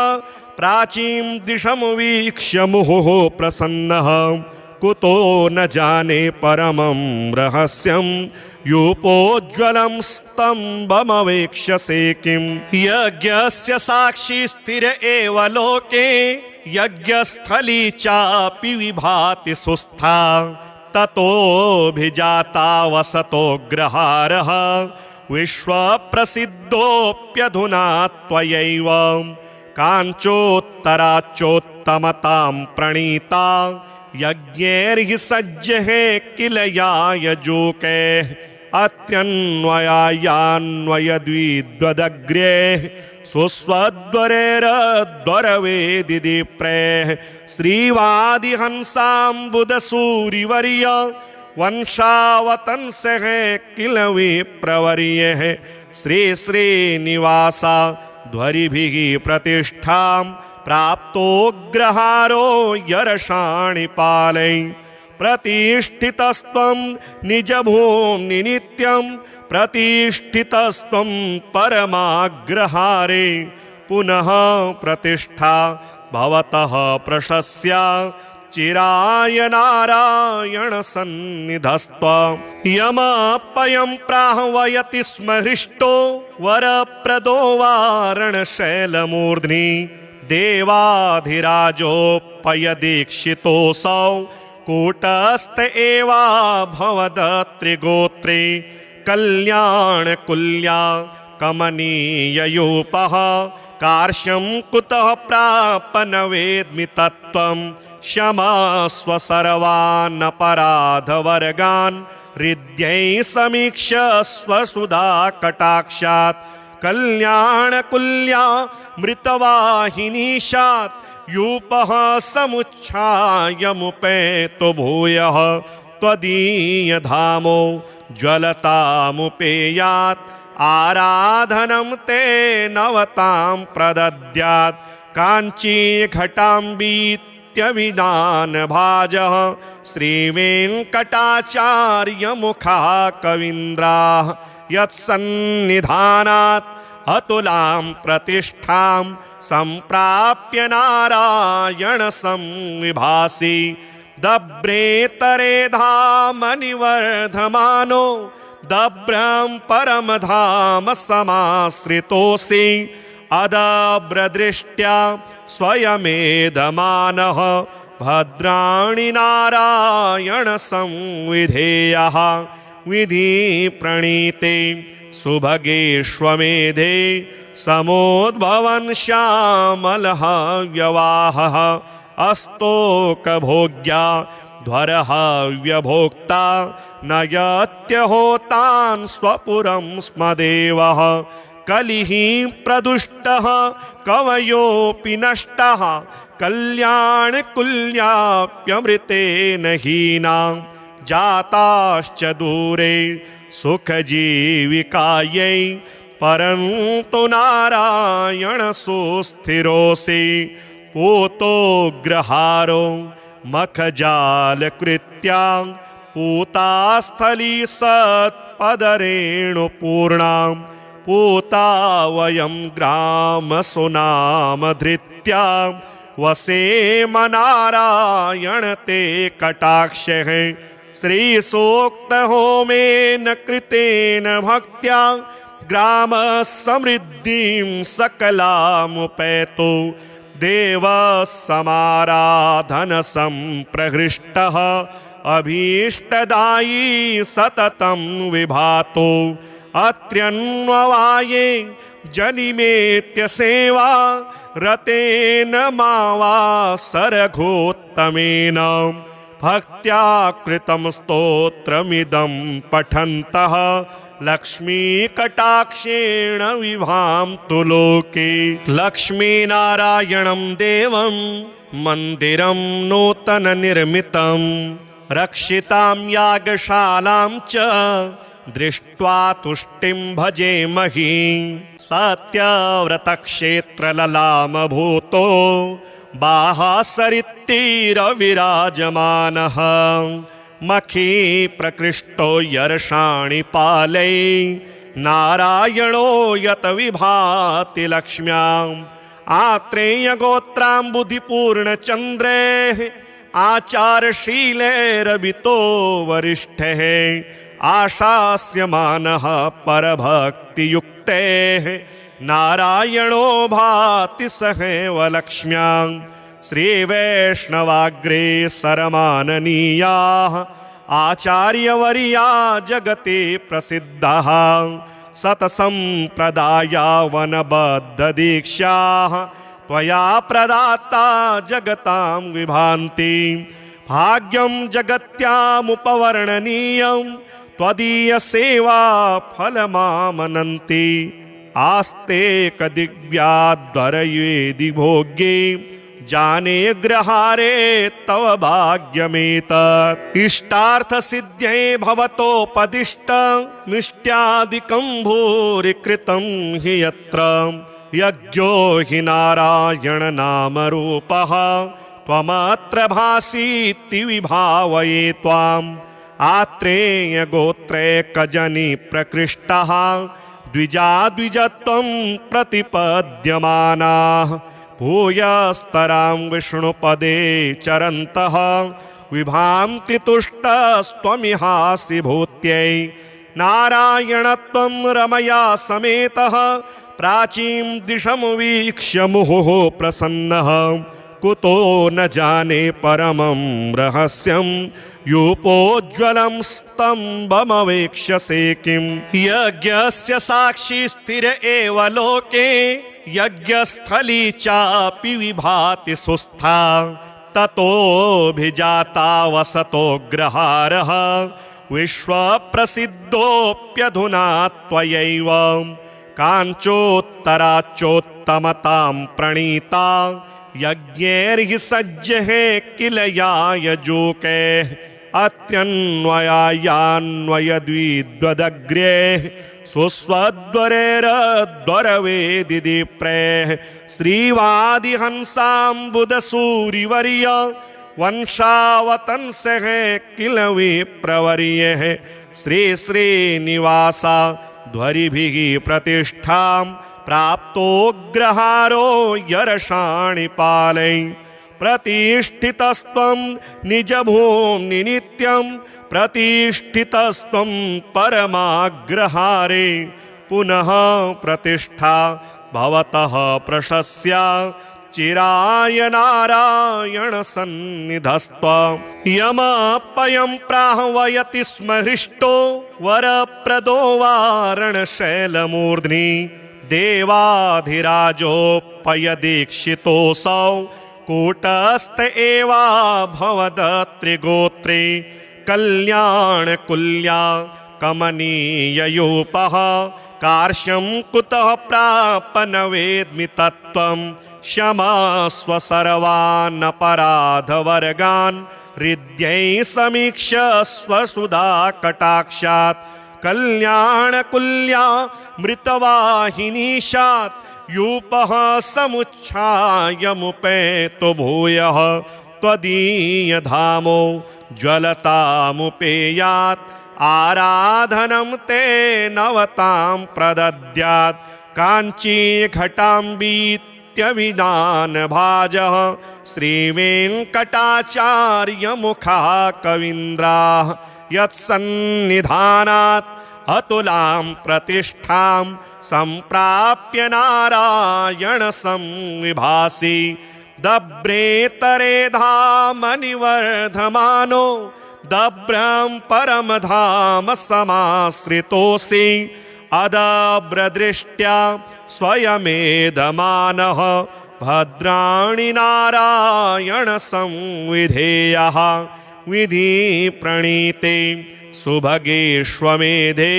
प्राचीं दिशमुवीक्ष्य मुहुः प्रसन्नः कुतो न जाने परमं रहस्यं यूपोज्ज्वलं स्तम्भमवेक्ष्यसे किं। यज्ञस्य साक्षी स्थिर एव लोके यज्ञस्थली चापि विभाति सुस्था ततोऽभिजाता वसतोऽग्रहारः विश्वप्रसिद्धोऽप्यधुना त्वयैव। काञ्चोत्तराच्चोत्तमतां प्रणीता यज्ञैर्हि सज्जः किल यायजूकैः अत्यन्वयान्वयद्विद्वदग्र्यैः सुस्वद्वरेरद्वरवेदिदीप्रैः श्रीवादिहंसाम्बुदसूरिवर्य वंशावतंसः किल विप्रवर्यः श्रीश्रीनिवासा ध्वरिभिः प्रतिष्ठां प्राप्तोऽग्रहारो यर्षाणि पालै। प्रतिष्ठितस्त्वं निजभूम्नि नित्यं प्रतिष्ठितस्त्वं परमाग्रहारे पुनः प्रतिष्ठा भवतः प्रशस्या चिराय नारायण सन्निधस्त्वम्। यमपयं प्राह्वयति स्म हृष्टो वरप्रदो वारणशैलमूर्ध्नि देवाधिराजोपयदीक्षितोऽसौ कूटस्थ एवा भवदत्रिगोत्रे कल्याणकुल्या कमनीययूपः कार्श्यं कुतः प्रापन वेद्मि तत्त्वं क्षमस्व सर्वानपराधवर्गान् हृद्यै समीक्ष्य स्वसुधा कटाक्षात् कल्याणकुल्या मृतवाहिनीशात् यूपः समुच्छायमुपेतो भूयः त्वदीयधामो ज्वलतामुपेयात् आराधनं ते नवतां प्रदद्यात् काञ्चीघटाम्बीत्यभिधानभाजः श्रीवेङ्कटाचार्यमुखः कवीन्द्राः यत्सन्निधानात् अतुलां प्रतिष्ठां सम्प्राप्य नारायण संविभासि दभ्रेतरे धामनिवर्धमानो दभ्रं परमधाम समाश्रितोऽसि अदभ्रदृष्ट्या स्वयमेधमानः भद्राणि नारायण संविधेयः विधि प्रणीते सुभगेष्वमेधे समोद्भवन् श्यामलः व्यवाहः अस्तोकभोग्या ध्वरः व्यभोक्ता नयत्यहोतान् स्वपुरं स्मदेवः कलिः प्रदुष्टः कवयोऽपि नष्टः कल्याणकुल्याप्यमृतेन हीनां जाताश्च दूरे सुखजीविकायै परन्तु नारायण सुस्थिरोऽसि पूतोग्रहारो मखजालकृत्या पूतास्थली सत्पदरेणुपूर्णां पूता वयं ग्रामसुनामधृत्या वसेम नारायण ते कटाक्षः श्रीसूक्तहोमेन कृतेन भक्त्या ग्रामसमृद्धिं सकलामुपैतो देवसमाराधनसम्प्रहृष्टः अभीष्टदायी सततं विभातो अत्र्यन्ववाये जनिमेत्य सेवा रतेन मावासरघोत्तमेन भक्त्या कृतं स्तोत्रमिदं पठन्तः लक्ष्मीकटाक्षेण विभान्तु लोके लक्ष्मीनारायणं देवं मन्दिरं नूतननिर्मितं रक्षितां यागशालां च दृष्ट्वा तुष्टिं भजेमहि सत्यव्रतक्षेत्रललामभूतो बाहासरित्तीरविराजमानः मखी प्रकृष्टो यर्षाणि पालै नारायणो यत विभाति लक्ष्म्याम् आत्रेयगोत्राम्बुधिपूर्णचन्द्रेः आचारशीलैरभितो वरिष्ठः आशास्यमानः परभक्तियुक्तेः नारायणो भाति सहैव लक्ष्म्यां श्रीवैष्णवाग्रे सरमाननीयाः आचार्यवर्या जगति प्रसिद्धाः सतसम्प्रदाया वनबद्धदीक्षाः त्वया प्रदाता जगतां विभान्ति भाग्यं जगत्यामुपवर्णनीयं त्वदीयसेवा फलमामनन्ति आस्ते कदिव्याद्वरयेदि भोग्ये जाने ग्रहारे तव भाग्यमेतत् इष्टार्थसिद्ध्यै भवतोपदिष्टमिष्ट्यादिकं भूरि कृतं हि यत्र यज्ञो हि नारायण नामरूपः त्वमत्र भासीति विभावये त्वाम् आत्रेयगोत्रैकजनि प्रकृष्टः द्विजत्वं प्रतिपद्यमानाः भूयस्तरां विष्णुपदे चरन्तः विभान्ति तुष्टस्त्वमिहासि भूत्यै नारायणत्वं रमया समेतः प्राचीं दिशमुवीक्ष्य मुहुः प्रसन्नः कुतो न जाने परमं रहस्यं यूपोज्ज्वलं स्तम्भमवेक्ष्यसे किं यज्ञस्य साक्षी स्थिर एव लोके यज्ञस्थली चापि विभाति सुस्था ततोऽभिजाता वसतोऽग्रहारः विश्वप्रसिद्धोऽप्यधुना त्वयैव काञ्चोत्तराच्चोत्तमतां प्रणीता यज्ञैर्हि सज्जः किल यायजूकैः अत्यन्वयान्वयद्विद्वदग्र्यैः सुस्वद्वरेरद्वरवेदिदीप्रैः श्रीवादिहंसाम्बुदसूरिवर्य वंशावतंसः किल विप्रवर्यः श्रीश्रीनिवासा ध्वरिभिः प्रतिष्ठां प्राप्तोऽग्रहारो यर्षाणि पालै प्रतिष्ठितस्त्वं निजभूम्नि नित्यं प्रतिष्ठितस्त्वं परमाग्रहारे पुनः प्रतिष्ठा भवतः प्रशस्या चिराय नारायण सन्निधस्त्वं यमपयं प्राह्वयति स्म हृष्टो वरप्रदो वारणशैलमूर्ध्नि देवाधिराजोपयदीक्षितोऽसौ कूटस्थ एवा भवदत्रिगोत्रे कल्याणकुल्या कमनीययूपः कार्श्यं कुतः प्रापन वेद्मि तत्त्वं क्षमस्व सर्वानपराधवर्गान् हृद्यै समीक्ष्य स्वसुधा कटाक्षात् कल्याणकुल्या मृतवाहिनीशात् यूपः समुच्छायमुपेतो भूयः त्वदीयधामो ज्वलतामुपेयात् आराधनं ते नवतां प्रदद्यात् काञ्ची घटाम्बीत्यभिधानभाजः श्रीवेङ्कटाचार्यमुखः कवीन्द्राः यत्सन्निधानात् अतुलां प्रतिष्ठां सम्प्राप्य नारायण संविभासि दभ्रेतरे धामनिवर्धमानो दभ्रं परमधाम समाश्रितोऽसि अदभ्रदृष्ट्या स्वयमेधमानः भद्राणि नारायण संविधेयः विधि प्रणीते सुभगेष्वमेधे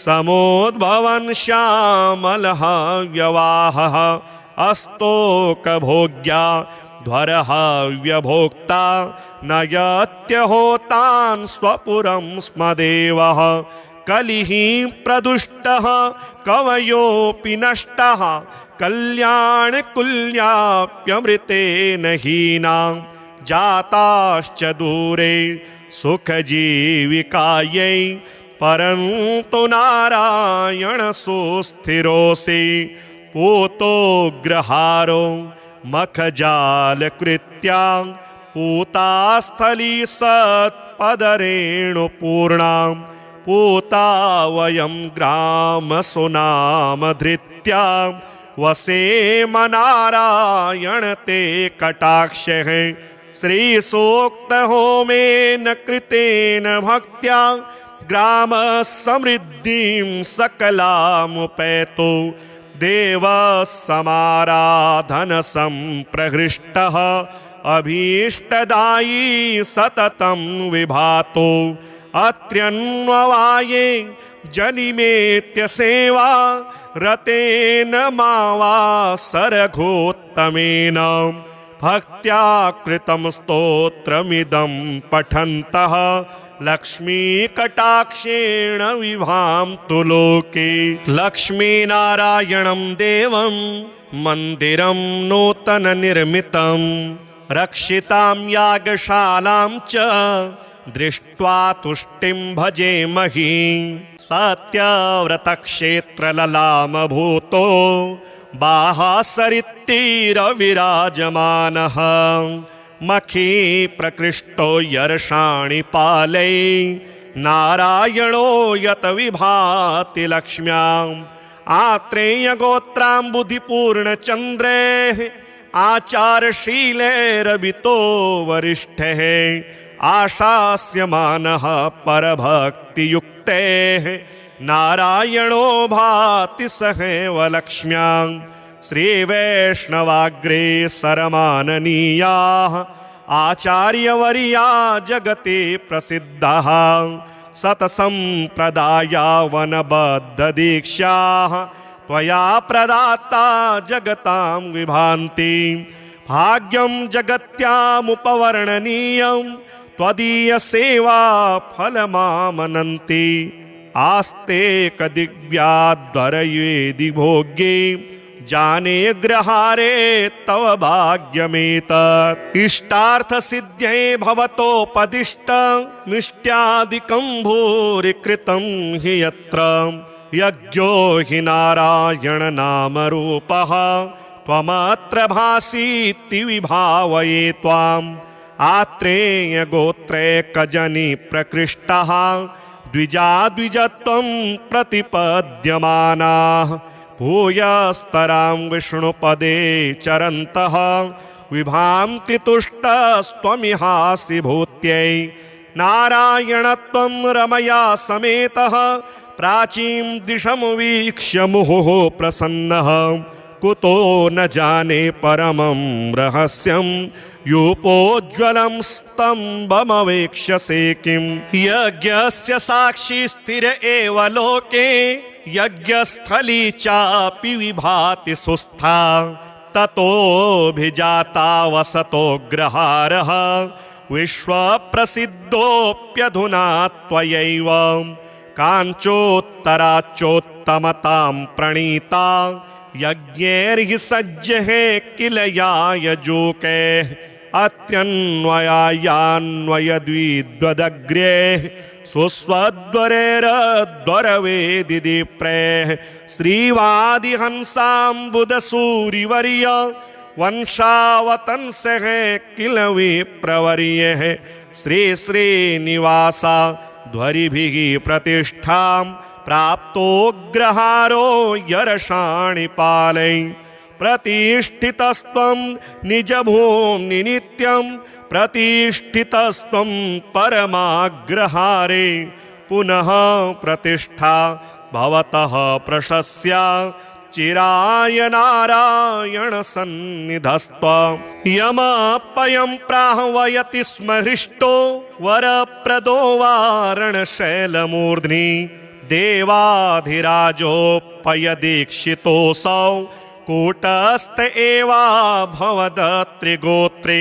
समोद्भवन् श्यामलः व्यवाहः अस्तोकभोग्या ध्वरः व्यभोक्ता नयत्यहोतान् स्वपुरं स्म देवः कलिः प्रदुष्टः कवयोऽपि नष्टः कल्याणकुल्याप्यमृतेन हीनां जाताश्च दूरे सुखजीविकायै परन्तु नारायण सुस्थिरोऽसि पूतोग्रहारो मखजालकृत्या पूतास्थली सत्पदरेणुपूर्णां पूता वयं ग्रामसुनामधृत्या वसेम नारायण ते कटाक्षः श्रीसूक्तहोमेन कृतेन भक्त्या ग्रामसमृद्धिं सकलामुपैतो देवसमाराधनसम्प्रहृष्टः अभीष्टदायी सततं विभातो अत्र्यन्ववाये जनिमेत्य सेवा रतेन मावासरघोत्तमेन भक्त्या कृतं स्तोत्रमिदं पठन्तः लक्ष्मीकटाक्षेण विभान्तु लोके लक्ष्मीनारायणं देवं मन्दिरं नूतननिर्मितं रक्षितां यागशालां च दृष्ट्वा तुष्टिं भजेमहि सत्यव्रतक्षेत्रललामभूतो बाहासरित्तीरविराजमानः मखी प्रकृष्टो यर्षाणि पालै नारायणो यत विभाति लक्ष्म्याम् आत्रेयगोत्राम्बुधिपूर्णचन्द्रेः आचारशीलैरभितो वरिष्ठः आशास्यमानः परभक्तियुक्तेः नारायणो भाति सहैव लक्ष्म्यां श्रीवैष्णवाग्रे सरमाननीयाः आचार्यवर्या जगति प्रसिद्धाः सतसम्प्रदाया वनबद्धदीक्षाः त्वया प्रदाता जगतां विभान्ति भाग्यं जगत्यामुपवर्णनीयं त्वदीयसेवा फलमामनन्ति आस्ते कदिव्याद्वरयेदि भोग्ये जाने ग्रहारे तव भाग्यमेतत् इष्टार्थसिद्ध्यै भवतोपदिष्टमिष्ट्यादिकं भूरि कृतं हि यत्र यज्ञो हि नारायण नामरूपः त्वमत्र भासीति विभावये त्वाम् आत्रेय गोत्रैकजनी प्रकृष्टः द्विजत्वं प्रतिपद्यमानाः भूयस्तरां विष्णुपदे चरन्तः विभान्ति तुष्टस्त्वमिहासि भूत्यै नारायणत्वं रमया समेतः प्राचीं दिशमुवीक्ष्य मुहुः प्रसन्नः कुतो न जाने परमं रहस्यं यूपोज्ज्वलं स्तम्भमवेक्ष्यसे किं यज्ञस्य साक्षी स्थिर एव लोके यज्ञस्थली चापि विभाति सुस्था ततोऽभिजाता वसतोऽग्रहारः विश्वप्रसिद्धोऽप्यधुना त्वयैव काञ्चोत्तराच्चोत्तमतां प्रणीता यज्ञैर्हि सज्जः किल यायजूकैः अत्यन्वयान्वयद्विद्वदग्र्यैः सुस्वद्वरेरद्वरवेदिदीप्रैः श्रीवादिहंसाम्बुदसूरिवर्य वंशावतंसः किल विप्रवर्यः श्रीश्रीनिवासा ध्वरिभिः प्रतिष्ठां प्राप्तोऽग्रहारो यरषाणिपालै प्रतिष्ठितस्त्वं निजभूम्नि नित्यं प्रतिष्ठितस्त्वं परमाग्रहारे पुनः प्रतिष्ठा भवतः प्रशस्या चिराय नारायण सन्निधस्त्वं यमपयं प्राह्वयति स्म हृष्टो वरप्रदो वारणशैलमूर्ध्नि देवाधिराजोपयदीक्षितोऽसौ कूटस्थ एवा भवदत्रिगोत्रे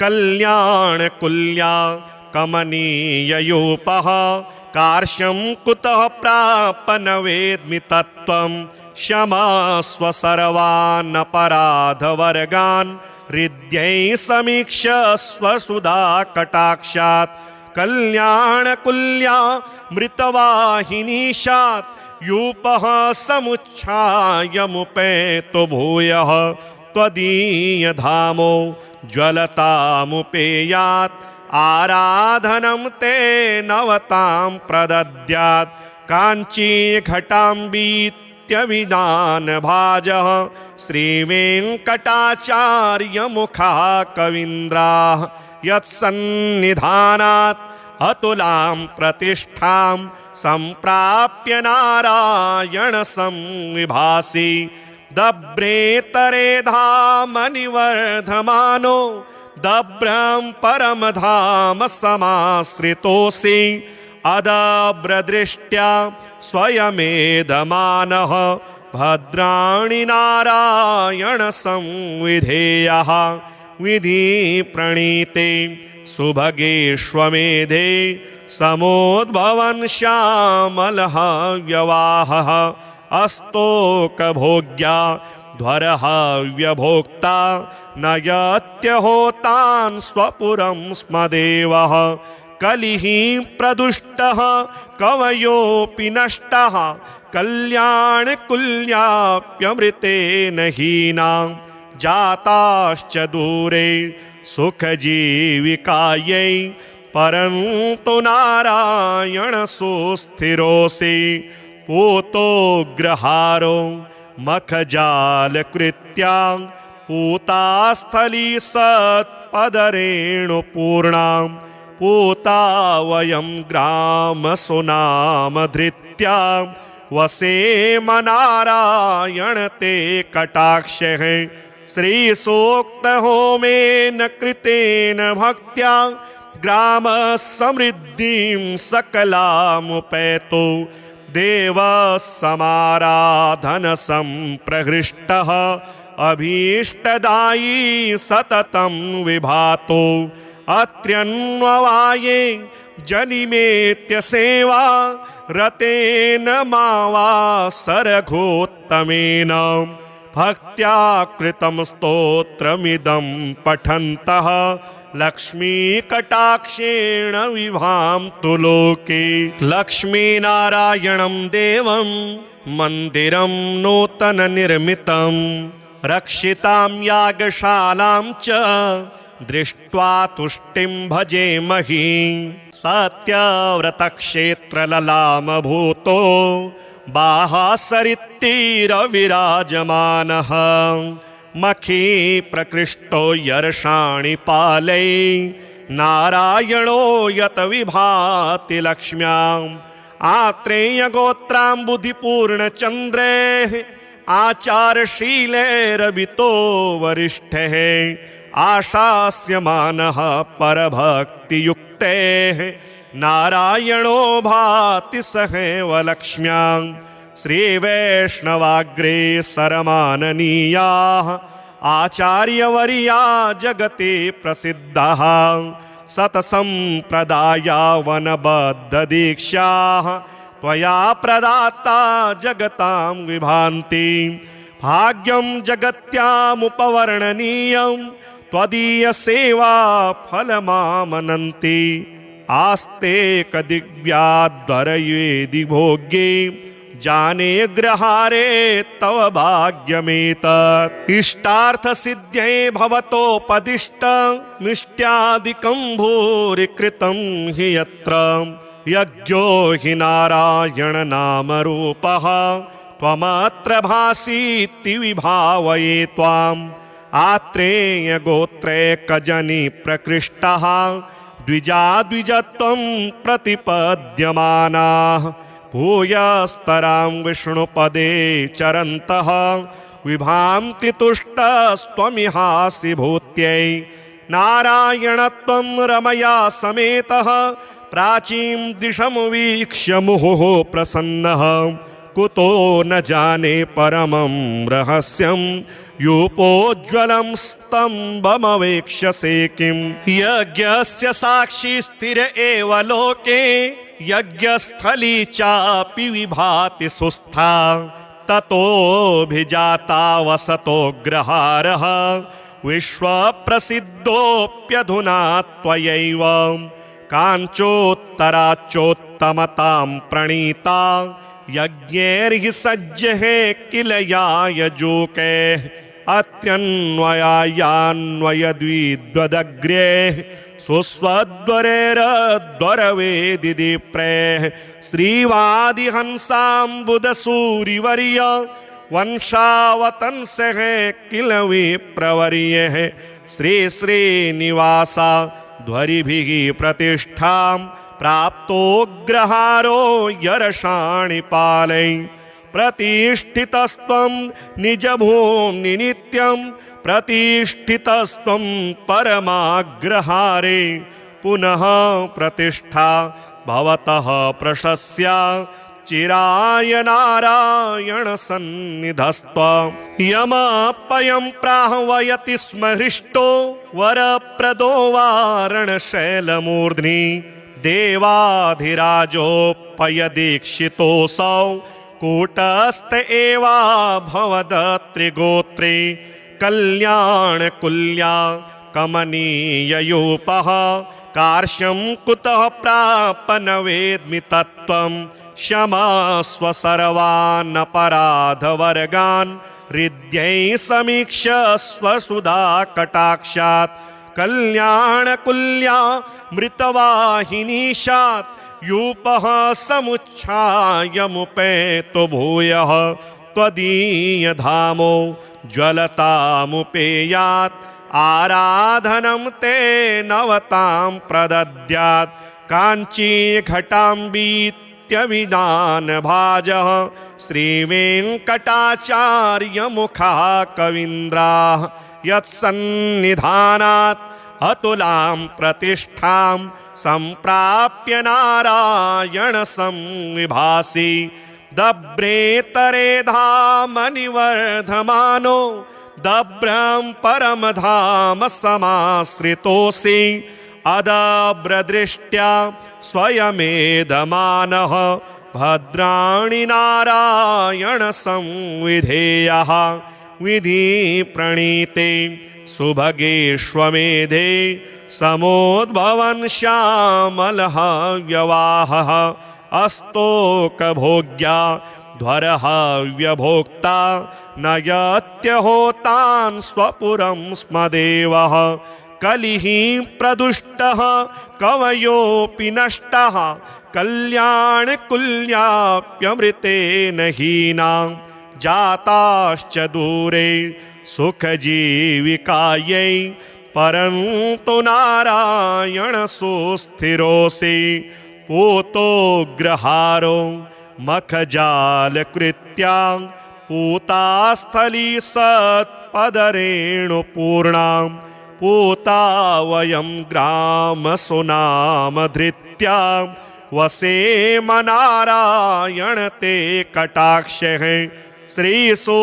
कल्याणकुल्या कमनीययूपः कार्श्यं कुतः प्राप न वेद्मि तत्त्वं क्षमस्व सर्वानपराधवर्गान् हृद्यै समीक्ष्य स्वसुधा कटाक्षात् कल्याणकुल्या मृतवाहिनीशात् यूपः समुच्छायमुपेतो भूयः त्वदीयधामो ज्वलतामुपेयात् आराधनं ते नवतां प्रदद्यात् काञ्चीघटाम्बीत्यभिधानभाजः श्रीवेङ्कटाचार्यमुखः कवीन्द्राः यत्सन्निधानात् अतुलां प्रतिष्ठां सम्प्राप्य नारायण संविभासि दभ्रेतरे धामनिवर्धमानो दभ्रं परमधाम समाश्रितोऽसि अदभ्रदृष्ट्या स्वयमेधमानः भद्राणि नारायण संविधेयः विधि प्रणीते सुभगेष्वमेधे समोद्भवन् श्यामलः व्यवाहः अस्तोकभोग्या ध्वरः व्यभोक्ता नयत्यहोतान् स्वपुरं स्म देवः कलिः प्रदुष्टः कवयोऽपि नष्टः कल्याणकुल्याप्यमृतेन हीनां जाताश्च दूरे सुखजीविकायै परन्तु नारायण सुस्थिरोऽसि पूतोऽग्रहारो मखजालकृत्या पूतास्थली सत्पदरेणुपूर्णां पूता वयं ग्रामसुनामधृत्या वसेम नारायण ते कटाक्षः श्रीसूक्तहोमेन कृतेन भक्त्या ग्रामसमृद्धिं सकलामुपैतो देवसमाराधनसम्प्रहृष्टः अभीष्टदायी सततं विभातो अत्र्यन्ववाये जनिमेत्य सेवा रतेन मावासरघोत्तमेन भक्त्या कृतं स्तोत्रमिदं पठन्तः लक्ष्मीकटाक्षेण विभान्तु लोके लक्ष्मीनारायणं देवं मन्दिरं नूतननिर्मितं रक्षितां यागशालां च दृष्ट्वा तुष्टिं भजेमहि। सत्यव्रतक्षेत्रललामभूतो बाहासरित्तीरविराजमानः मखी प्रकृष्टो यर्षाणि पालै नारायणो यत विभाति लक्ष्म्याम्। आत्रेयगोत्राम्बुधिपूर्णचन्द्रेः आचारशीलैरभितो वरिष्ठः आशास्यमानः परभक्तियुक्तेः नारायणो भाति सहैव लक्ष्म्यां। श्रीवैष्णवाग्रे सरमाननीयाः आचार्यवर्या जगति प्रसिद्धाः सतसम्प्रदाया वनबद्धदीक्षाः त्वया प्रदाता जगतां विभान्ति। भाग्यं जगत्यामुपवर्णनीयं त्वदीयसेवा फलमामनन्ति। आस्ते कदिव्याद्वरयेदि भोग्ये जाने ग्रहारे तव भाग्यमेतत्। इष्टार्थसिद्ध्यै भवतोपदिष्टमिष्ट्यादिकं भूरि कृतं हि यत्र यज्ञो हि नारायणनामरूपः त्वमत्र भासीति विभावये त्वाम्। आत्रेयगोत्रैकजनी प्रकृष्टः द्विजत्वं प्रतिपद्यमानाः भूयस्तरां विष्णुपदे चरन्तः विभान्ति तुष्टस्त्वमिहासि भूत्यै। नारायणत्वं रमया समेतः प्राचीं दिशं वीक्ष्य मुहुः प्रसन्नः कुतो न जाने परमं रहस्यं यूपोज्ज्वलं स्तम्भमवेक्ष्यसे किम्। यज्ञस्य साक्षी स्थिर एव लोके यज्ञस्थली चापि विभाति सुस्था ततोऽभिजाता वसतोऽग्रहारः विश्वप्रसिद्धोऽप्यधुना त्वयैव। काञ्चोत्तराच्चोत्तमतां प्रणीता यज्ञैर्हि सज्जः किल यायजूकैः अत्यन्वयान्वयद्विद्वदग्र्यैः सुस्वद्वरेरद्वरवेदिदीप्रेः। श्रीवादिहंसाम्बुदसूरिवर्य वंशावतंसः किल विप्रवर्यः। श्री श्रीनिवासा ध्वरिभिः प्रतिष्ठां प्राप्तोऽग्रहारो यर्षाणि पालै। प्रतिष्ठितस्त्वं निजभूम्नि नित्यं प्रतिष्ठितस्त्वं परमाग्रहारे। पुनः प्रतिष्ठा भवतः प्रशस्या चिराय नारायण सन्निधस्त्वम्। यमपयं प्राह्वयति स्म हृष्टो वरप्रदो वारणशैलमूर्ध्नि देवाधिराजोपयदीक्षितोऽसौ कूटस्थ एवा भवदत्रिगोत्रे। कल्याणकुल्या कमनीययूपः कार्श्यं कुतः प्राप न वेद्मि तत्त्वं। क्षमस्व सर्वानपराधवर्गान् हृद्यै समीक्ष्य स्वसुधा कटाक्षात्। कल्याणकुल्या मृतवाहिनीशात् यूपः समुच्छायमुपेतो भूयः त्वदीयधामो ज्वलतामुपेयात्। आराधनं ते नवतां प्रदद्यात्। काञ्चीघटाम्बीत्यभिधानभाजः श्रीवेङ्कटाचार्यमुखाः कवीन्द्राः यत्सन्निधानात् अतुलां प्रतिष्ठां सम्प्राप्य नारायण संविभासि। दभ्रेतरे धामनिवर्धमानो दभ्रं परमधाम समाश्रितोऽसि। अदभ्रदृष्ट्या स्वयमेधमानः भद्राणि नारायण संविधेयः। विधि प्रणीते सुभगेष्वमेधे समोद्भवन् श्यामलः व्यवाहः। अस्तोकभोग्या ध्वरहव्यभोक्ता नयत्यहोतान् स्वपुरं स्म देवः कलिः प्रदुष्टः कवयोऽपि नष्टः कल्याणकुल्याप्यमृतेन हीनां जाताश्च दूरे सुखजीविकायै परन्तु नारायण सुस्थिरोऽसि पूतोग्रहारो मखजालकृत्या पूतास्थली सत्पदरेणुपूर्णां पूता वयं ग्रामसुनामधृत्या वसेम नारायण ते कटाक्षः श्रीसूक्तहोमेन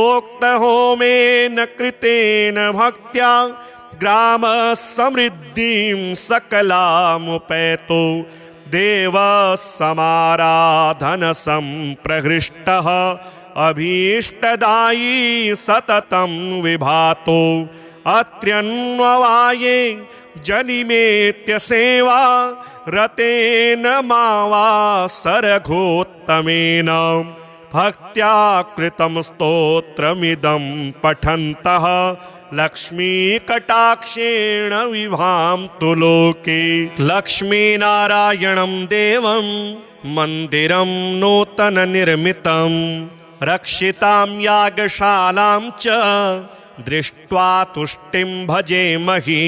कृतेन भक्त्या ग्रामसमृद्धिं सकलामुपैतो देवसमाराधनसम्प्रहृष्टः अभीष्टदायी सततं विभातो अत्र्यन्ववाये जनिमेत्य सेवा रतेन मावासरघोत्तमेन भक्त्या कृतं स्तोत्रमिदं पठन्तः लक्ष्मीकटाक्षेण विभान्तु लोके लक्ष्मीनारायणं देवं मन्दिरं नूतननिर्मितं रक्षितां यागशालां च दृष्ट्वा तुष्टिं भजेमहि।